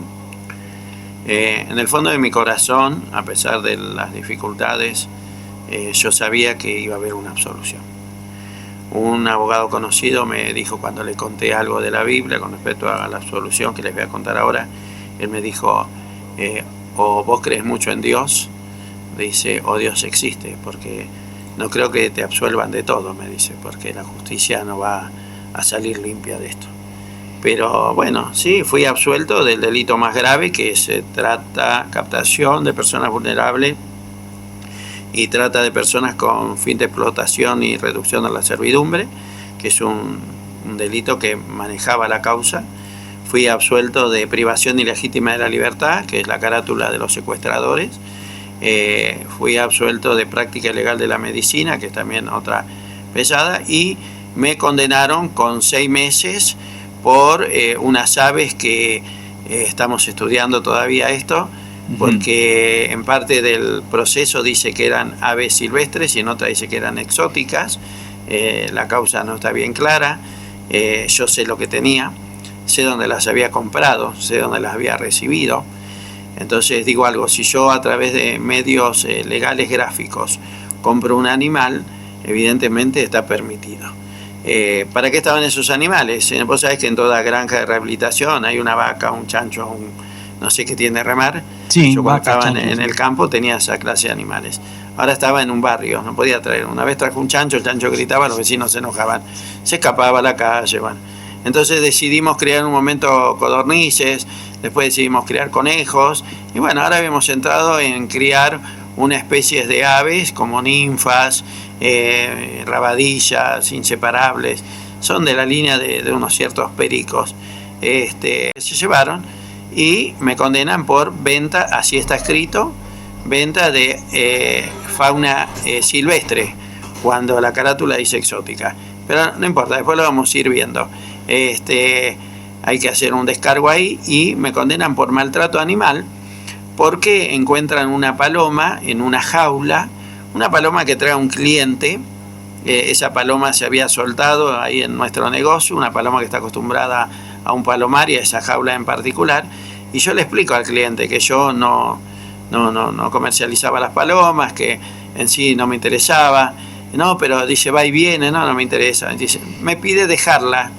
en el fondo de mi corazón, a pesar de las dificultades, yo sabía que iba a haber una absolución. Un abogado conocido me dijo, cuando le conté algo de la Biblia con respecto a la absolución que les voy a contar ahora, él me dijo, o vos crees mucho en Dios, dice, o Dios existe, porque no creo que te absuelvan de todo, me dice, porque la justicia no va a salir limpia de esto. Pero bueno, sí, fui absuelto del delito más grave, que se trata captación de personas vulnerables y trata de personas con fin de explotación y reducción a la servidumbre, que es un delito que manejaba la causa. Fui absuelto de privación ilegítima de la libertad, que es la carátula de los secuestradores. Fui absuelto de práctica ilegal de la medicina, que es también otra pesada, y me condenaron con 6 meses por unas aves que estamos estudiando todavía esto, porque en parte del proceso dice que eran aves silvestres y en otra dice que eran exóticas. La causa no está bien clara. Yo sé lo que tenía, sé dónde las había comprado, sé dónde las había recibido. Entonces digo algo, si yo a través de medios legales gráficos compro un animal, evidentemente está permitido. ¿Para qué estaban esos animales? Vos sabés que en toda granja de rehabilitación hay una vaca, un chancho, no sé qué tiene remar. Sí, yo cuando vaca, estaba chancho, en el campo tenía esa clase de animales. Ahora estaba en un barrio, no podía traer. Una vez trajo un chancho, el chancho gritaba, los vecinos se enojaban, se escapaba a la calle. Bueno. Entonces decidimos criar en un momento codornices, después decidimos criar conejos, y bueno, ahora hemos entrado en criar una especie de aves como ninfas, rabadillas, inseparables, son de la línea de unos ciertos pericos. Se llevaron y me condenan por venta, así está escrito, venta de fauna silvestre, cuando la carátula dice exótica. Pero no importa, después lo vamos a ir viendo. Hay que hacer un descargo ahí y me condenan por maltrato animal porque encuentran una paloma en una jaula, una paloma que trae un cliente. Esa paloma se había soltado ahí en nuestro negocio, una paloma que está acostumbrada a un palomar y a esa jaula en particular, y yo le explico al cliente que yo no comercializaba las palomas, que en sí no me interesaba. No, pero dice, va y viene, no me interesa. Dice, me pide dejarla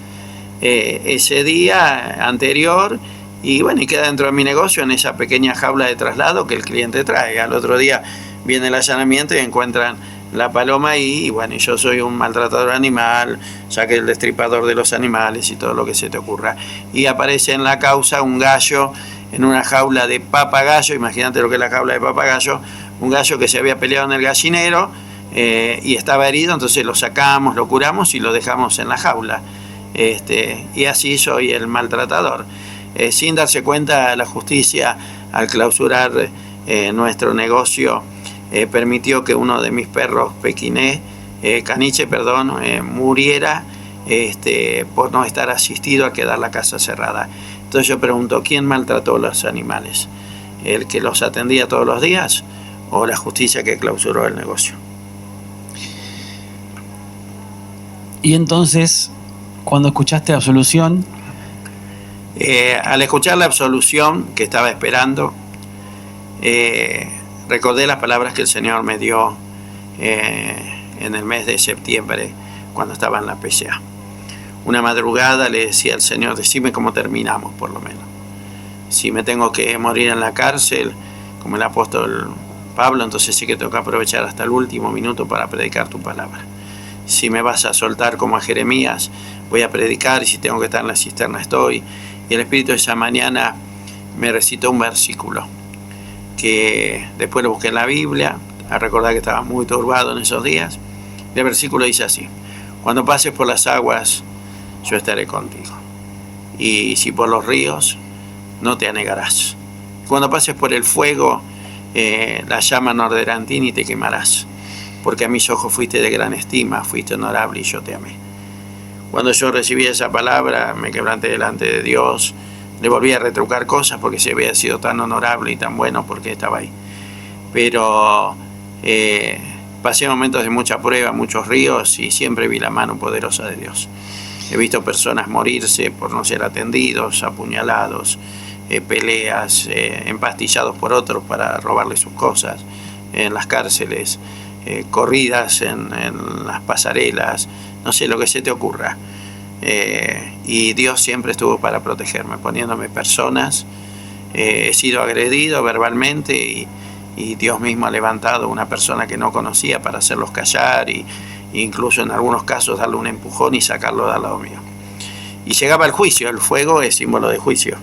ese día anterior, y bueno, y queda dentro de mi negocio en esa pequeña jaula de traslado que el cliente trae. Al otro día viene el allanamiento y encuentran la paloma ahí, y bueno, y yo soy un maltratador animal, ya que el destripador de los animales y todo lo que se te ocurra. Y aparece en la causa un gallo en una jaula de papagayo, imagínate lo que es la jaula de papagayo, un gallo que se había peleado en el gallinero y estaba herido, entonces lo sacamos, lo curamos y lo dejamos en la jaula. Y así soy el maltratador. Sin darse cuenta, la justicia, al clausurar nuestro negocio, permitió que uno de mis perros caniche, muriera por no estar asistido a quedar la casa cerrada. Entonces yo pregunto, ¿quién maltrató a los animales? ¿El que los atendía todos los días o la justicia que clausuró el negocio? Y entonces, cuando escuchaste absolución... Al escuchar la absolución que estaba esperando, recordé las palabras que el Señor me dio en el mes de septiembre, cuando estaba en la PCA. Una madrugada le decía al Señor, decime cómo terminamos por lo menos. Si me tengo que morir en la cárcel, como el apóstol Pablo, entonces sí que tengo que aprovechar hasta el último minuto para predicar tu palabra. Si me vas a soltar como a Jeremías, voy a predicar, y si tengo que estar en la cisterna estoy. Y el Espíritu esa mañana me recitó un versículo que después lo busqué en la Biblia, a recordar que estaba muy turbado en esos días. Y el versículo dice así: cuando pases por las aguas, yo estaré contigo. Y si por los ríos, no te anegarás. Cuando pases por el fuego, la llama no arderá en ti ni te quemarás. Porque a mis ojos fuiste de gran estima, fuiste honorable y yo te amé. Cuando yo recibí esa palabra, me quebranté delante de Dios, le volví a retrucar cosas porque se había sido tan honorable y tan bueno porque estaba ahí. Pero pasé momentos de mucha prueba, muchos ríos, y siempre vi la mano poderosa de Dios. He visto personas morirse por no ser atendidos, apuñalados, peleas, empastillados por otros para robarles sus cosas, en las cárceles, corridas en las pasarelas, no sé, lo que se te ocurra. Y Dios siempre estuvo para protegerme, poniéndome personas. He sido agredido verbalmente y Dios mismo ha levantado una persona que no conocía para hacerlos callar e incluso en algunos casos darle un empujón y sacarlo de al lado mío. Y llegaba el juicio, el fuego es símbolo de juicio.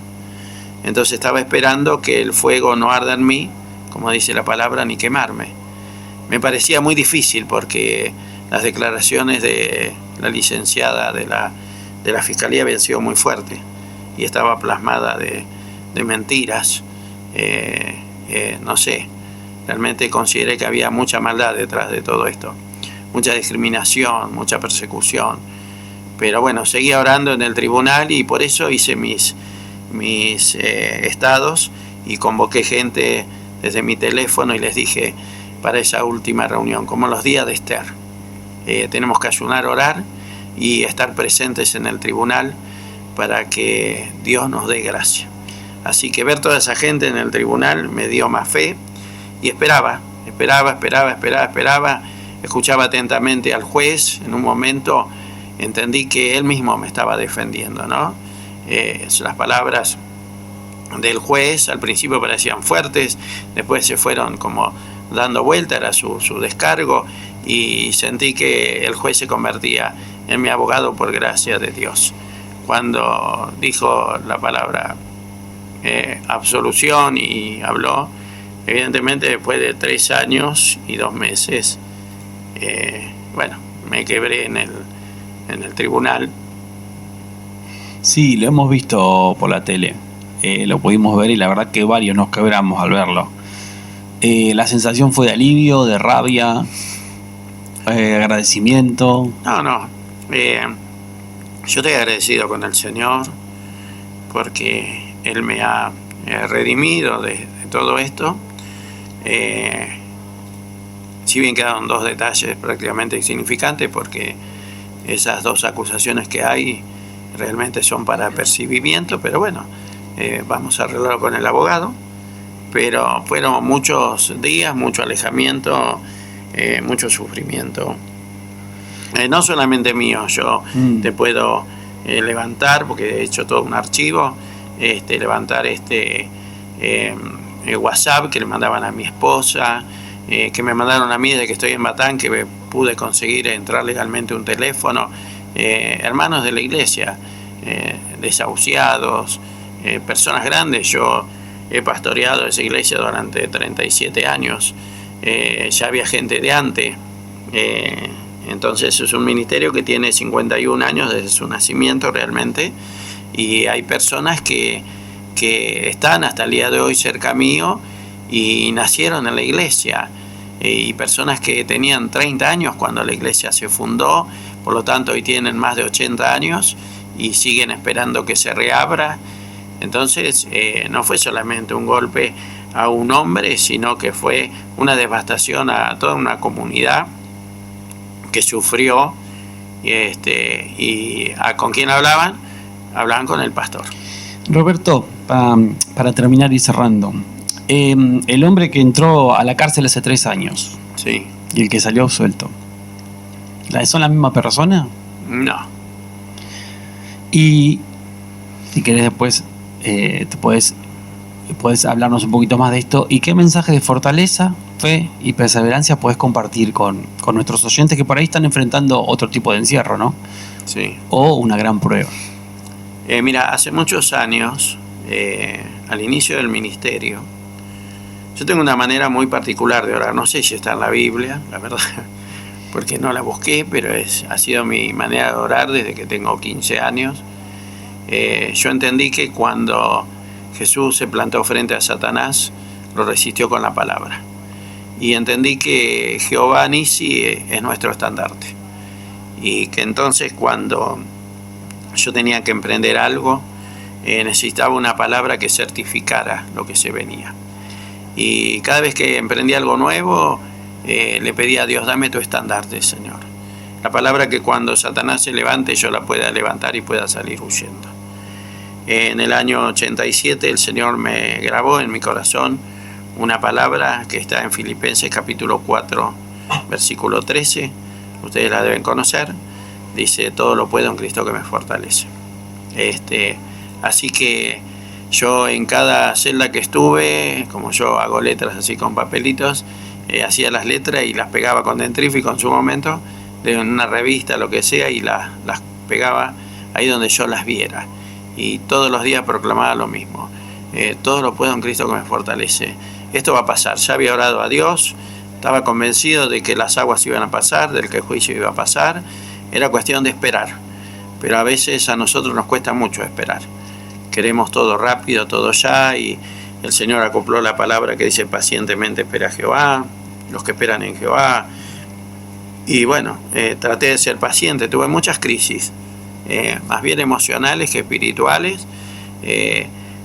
Entonces estaba esperando que el fuego no arda en mí, como dice la palabra, ni quemarme. Me parecía muy difícil porque las declaraciones de la licenciada de la Fiscalía habían sido muy fuertes y estaba plasmada de mentiras. No sé, realmente consideré que había mucha maldad detrás de todo esto, mucha discriminación, mucha persecución. Pero bueno, seguía orando en el tribunal y por eso hice mis estados y convoqué gente desde mi teléfono y les dije para esa última reunión, como los días de Esther. Tenemos que ayunar, orar y estar presentes en el tribunal para que Dios nos dé gracia. Así que ver toda esa gente en el tribunal me dio más fe y esperaba. Escuchaba atentamente al juez. En un momento entendí que él mismo me estaba defendiendo, ¿no? Las palabras del juez al principio parecían fuertes, después se fueron como dando vuelta, era su descargo, y sentí que el juez se convertía en mi abogado por gracia de Dios. Cuando dijo la palabra absolución y habló, evidentemente después de 3 años y 2 meses, me quebré en el tribunal. Sí, lo hemos visto por la tele, lo pudimos ver y la verdad que varios nos quebramos al verlo. La sensación fue de alivio, de rabia, agradecimiento. No, yo estoy agradecido con el Señor porque Él me ha redimido de todo esto. Si bien quedaron 2 detalles prácticamente insignificantes, porque esas 2 acusaciones que hay realmente son para apercibimiento, pero bueno, vamos a arreglarlo con el abogado. Pero fueron muchos días, mucho alejamiento, mucho sufrimiento. No solamente mío, yo te puedo levantar, porque he hecho todo un archivo, levantar WhatsApp que le mandaban a mi esposa, que me mandaron a mí desde que estoy en Batán, que pude conseguir entrar legalmente un teléfono, hermanos de la iglesia, desahuciados, personas grandes. Yo he pastoreado esa iglesia durante 37 años, ya había gente de antes, entonces es un ministerio que tiene 51 años desde su nacimiento realmente, y hay personas que están hasta el día de hoy cerca mío y nacieron en la iglesia, y personas que tenían 30 años cuando la iglesia se fundó, por lo tanto hoy tienen más de 80 años y siguen esperando que se reabra. Entonces no fue solamente un golpe a un hombre, sino que fue una devastación a toda una comunidad que sufrió, y ¿con quién hablaban? Hablaban con el pastor. Roberto, para terminar y cerrando, el hombre que entró a la cárcel hace 3 años, sí, y el que salió suelto, ¿son la misma persona? No. Y si querés después puedes hablarnos un poquito más de esto, y qué mensaje de fortaleza, fe y perseverancia puedes compartir con nuestros oyentes que por ahí están enfrentando otro tipo de encierro, ¿no? Sí. O una gran prueba. Mira, hace muchos años, al inicio del ministerio, yo tengo una manera muy particular de orar. No sé si está en la Biblia, la verdad, porque no la busqué, pero ha sido mi manera de orar desde que tengo 15 años. Yo entendí que cuando Jesús se plantó frente a Satanás, lo resistió con la palabra. Y entendí que Jehová Nisi es nuestro estandarte. Y que entonces cuando yo tenía que emprender algo, necesitaba una palabra que certificara lo que se venía. Y cada vez que emprendí algo nuevo, le pedí a Dios, dame tu estandarte, Señor. La palabra que cuando Satanás se levante, yo la pueda levantar y pueda salir huyendo. En el año 87 el Señor me grabó en mi corazón una palabra que está en Filipenses capítulo 4, versículo 13. Ustedes la deben conocer. Dice, todo lo puedo en Cristo que me fortalece. Así que yo en cada celda que estuve, como yo hago letras así con papelitos, hacía las letras y las pegaba con dentrífico en su momento, en una revista, lo que sea, y las pegaba ahí donde yo las viera. Y todos los días proclamaba lo mismo. Todo lo puedo en Cristo que me fortalece. Esto va a pasar. Ya había orado a Dios, estaba convencido de que las aguas iban a pasar, del que el juicio iba a pasar. Era cuestión de esperar. Pero a veces a nosotros nos cuesta mucho esperar. Queremos todo rápido, todo ya, y el Señor acopló la palabra que dice pacientemente espera a Jehová, los que esperan en Jehová. Y bueno, traté de ser paciente, tuve muchas crisis, más bien emocionales que espirituales,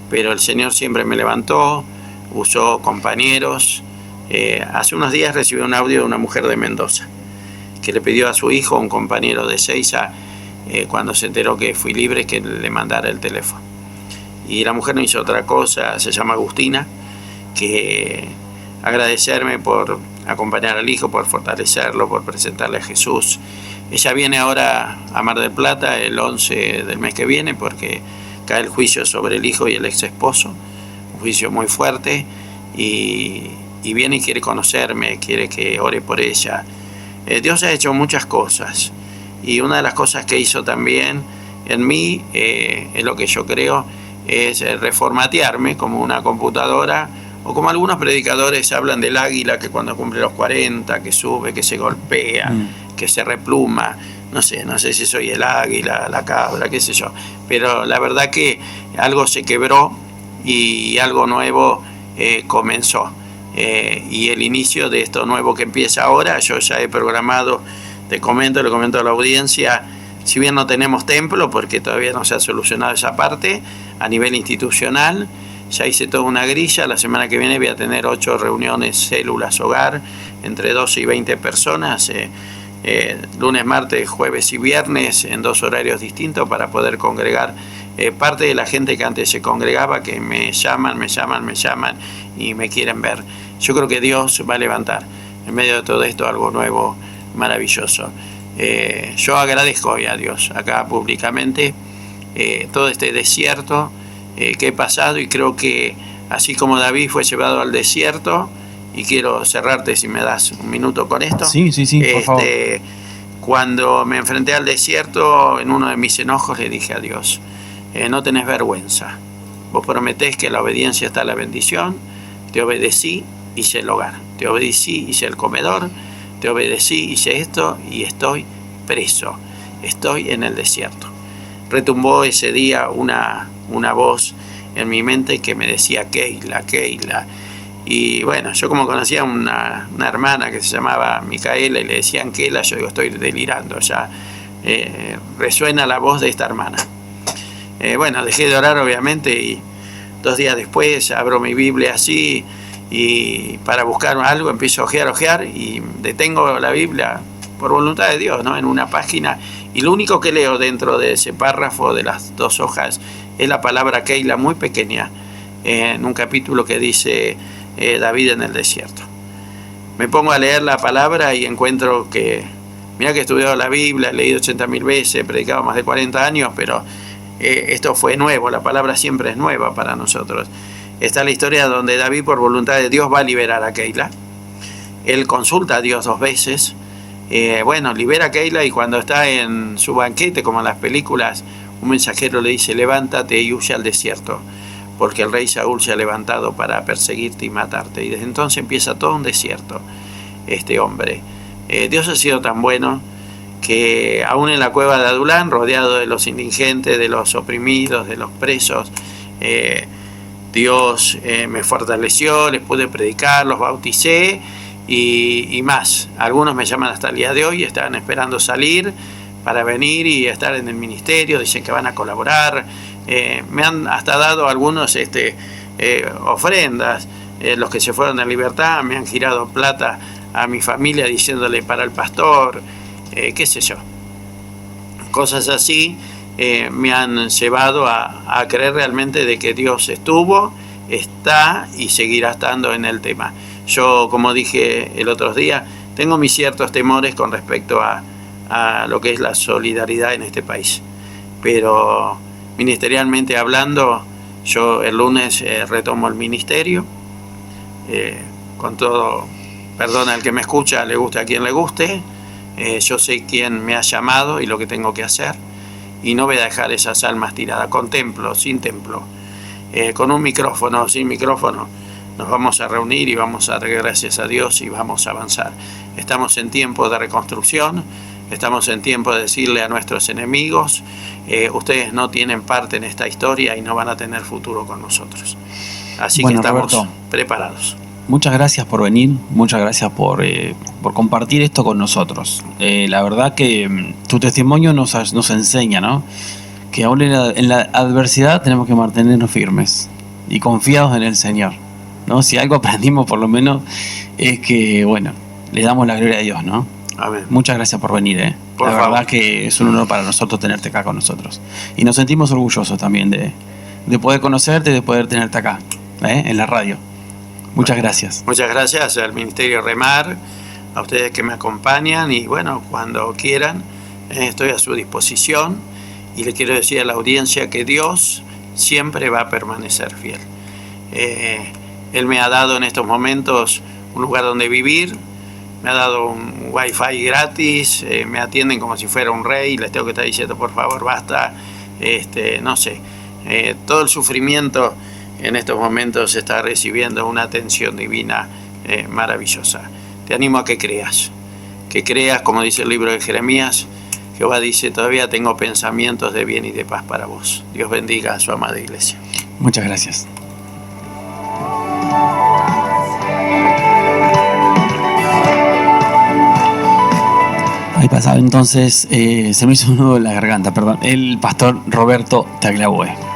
pero el Señor siempre me levantó, usó compañeros. Hace unos días recibí un audio de una mujer de Mendoza que le pidió a su hijo, un compañero de Seiza, cuando se enteró que fui libre, que le mandara el teléfono. Y la mujer no hizo otra cosa, se llama Agustina, que agradecerme por acompañar al hijo, por fortalecerlo, por presentarle a Jesús. Ella viene ahora a Mar del Plata el 11 del mes que viene porque cae el juicio sobre el hijo y el ex esposo, un juicio muy fuerte, y viene y quiere conocerme, quiere que ore por ella. Dios ha hecho muchas cosas, y una de las cosas que hizo también en mí, es lo que yo creo, es reformatearme como una computadora, o como algunos predicadores hablan del águila que cuando cumple los 40, que sube, que se golpea, que se repluma. No sé si soy el águila, la cabra, qué sé yo. Pero la verdad que algo se quebró y algo nuevo comenzó. Y el inicio de esto nuevo que empieza ahora, yo ya he programado, le comento a la audiencia, si bien no tenemos templo, porque todavía no se ha solucionado esa parte, a nivel institucional, ya hice toda una grilla. La semana que viene voy a tener 8 reuniones, células, hogar, entre 12 y 20 personas, lunes, martes, jueves y viernes, en 2 horarios distintos, para poder congregar parte de la gente que antes se congregaba, que me llaman y me quieren ver. Yo creo que Dios va a levantar en medio de todo esto algo nuevo, maravilloso. Yo agradezco hoy a Dios acá públicamente todo este desierto que he pasado, y creo que así como David fue llevado al desierto, y quiero cerrarte si me das un minuto con esto. Sí, por favor. Cuando me enfrenté al desierto, en uno de mis enojos le dije a Dios, no tenés vergüenza, vos prometés que la obediencia está la bendición, te obedecí, hice el hogar, te obedecí, hice el comedor, te obedecí, hice esto y estoy preso, estoy en el desierto. Retumbó ese día una voz en mi mente que me decía Keila, Keila. Y bueno, yo como conocía una hermana que se llamaba Micaela y le decían Keila, yo digo, estoy delirando, ya resuena la voz de esta hermana. Bueno, dejé de orar obviamente, y 2 días después abro mi Biblia así, y para buscar algo empiezo a ojear y detengo la Biblia por voluntad de Dios, ¿no?, en una página, y lo único que leo dentro de ese párrafo de las 2 hojas es la palabra Keila, muy pequeña, en un capítulo que dice David en el desierto. Me pongo a leer la palabra y encuentro que, mira que he estudiado la Biblia, he leído 80.000 veces, he predicado más de 40 años, pero esto fue nuevo, la palabra siempre es nueva para nosotros. Está la historia donde David, por voluntad de Dios, va a liberar a Keila. Él consulta a Dios 2 veces, libera a Keila, y cuando está en su banquete, como en las películas, un mensajero le dice, levántate y huye al desierto, porque el rey Saúl se ha levantado para perseguirte y matarte. Y desde entonces empieza todo un desierto este hombre. Dios ha sido tan bueno que aún en la cueva de Adulán, rodeado de los indigentes, de los oprimidos, de los presos, Dios me fortaleció, les pude predicar, los bauticé y más. Algunos me llaman hasta el día de hoy, estaban esperando salir para venir y estar en el ministerio, dicen que van a colaborar. Me han hasta dado algunos ofrendas, los que se fueron en libertad, me han girado plata a mi familia diciéndole para el pastor, qué sé yo. Cosas así me han llevado a creer realmente de que Dios estuvo, está y seguirá estando en el tema. Yo, como dije el otro día, tengo mis ciertos temores con respecto a lo que es la solidaridad en este país, pero ministerialmente hablando, yo el lunes retomo el ministerio, con todo, perdón al que me escucha, le guste a quien le guste, yo sé quién me ha llamado y lo que tengo que hacer, y no voy a dejar esas almas tiradas, con templo, sin templo, con un micrófono, sin micrófono, nos vamos a reunir y vamos a dar gracias a Dios y vamos a avanzar. Estamos en tiempo de reconstrucción, estamos en tiempo de decirle a nuestros enemigos, ustedes no tienen parte en esta historia y no van a tener futuro con nosotros. Así que estamos Roberto, preparados. Muchas gracias por venir, muchas gracias por compartir esto con nosotros. La verdad que tu testimonio nos enseña, ¿no?, que aún en la adversidad tenemos que mantenernos firmes y confiados en el Señor, ¿no? Si algo aprendimos por lo menos es que, bueno, le damos la gloria a Dios, ¿no? Amén. Muchas gracias por venir, ¿eh? Por la favor. verdad que es un honor para nosotros tenerte acá con nosotros. Y nos sentimos orgullosos también de poder conocerte, de poder tenerte acá, en la radio. Muchas gracias. Muchas gracias al Ministerio Remar, a ustedes que me acompañan, y bueno, cuando quieran, estoy a su disposición, y le quiero decir a la audiencia que Dios siempre va a permanecer fiel. Él me ha dado en estos momentos un lugar donde vivir, me ha dado un wifi gratis, me atienden como si fuera un rey, les tengo que estar diciendo por favor basta, no sé, todo el sufrimiento en estos momentos está recibiendo una atención divina maravillosa. Te animo a que creas, como dice el libro de Jeremías. Jehová dice, todavía tengo pensamientos de bien y de paz para vos. Dios bendiga a su amada iglesia. Muchas gracias. Ahí pasaba entonces, se me hizo un nudo en la garganta, perdón, el pastor Roberto Tagliabue.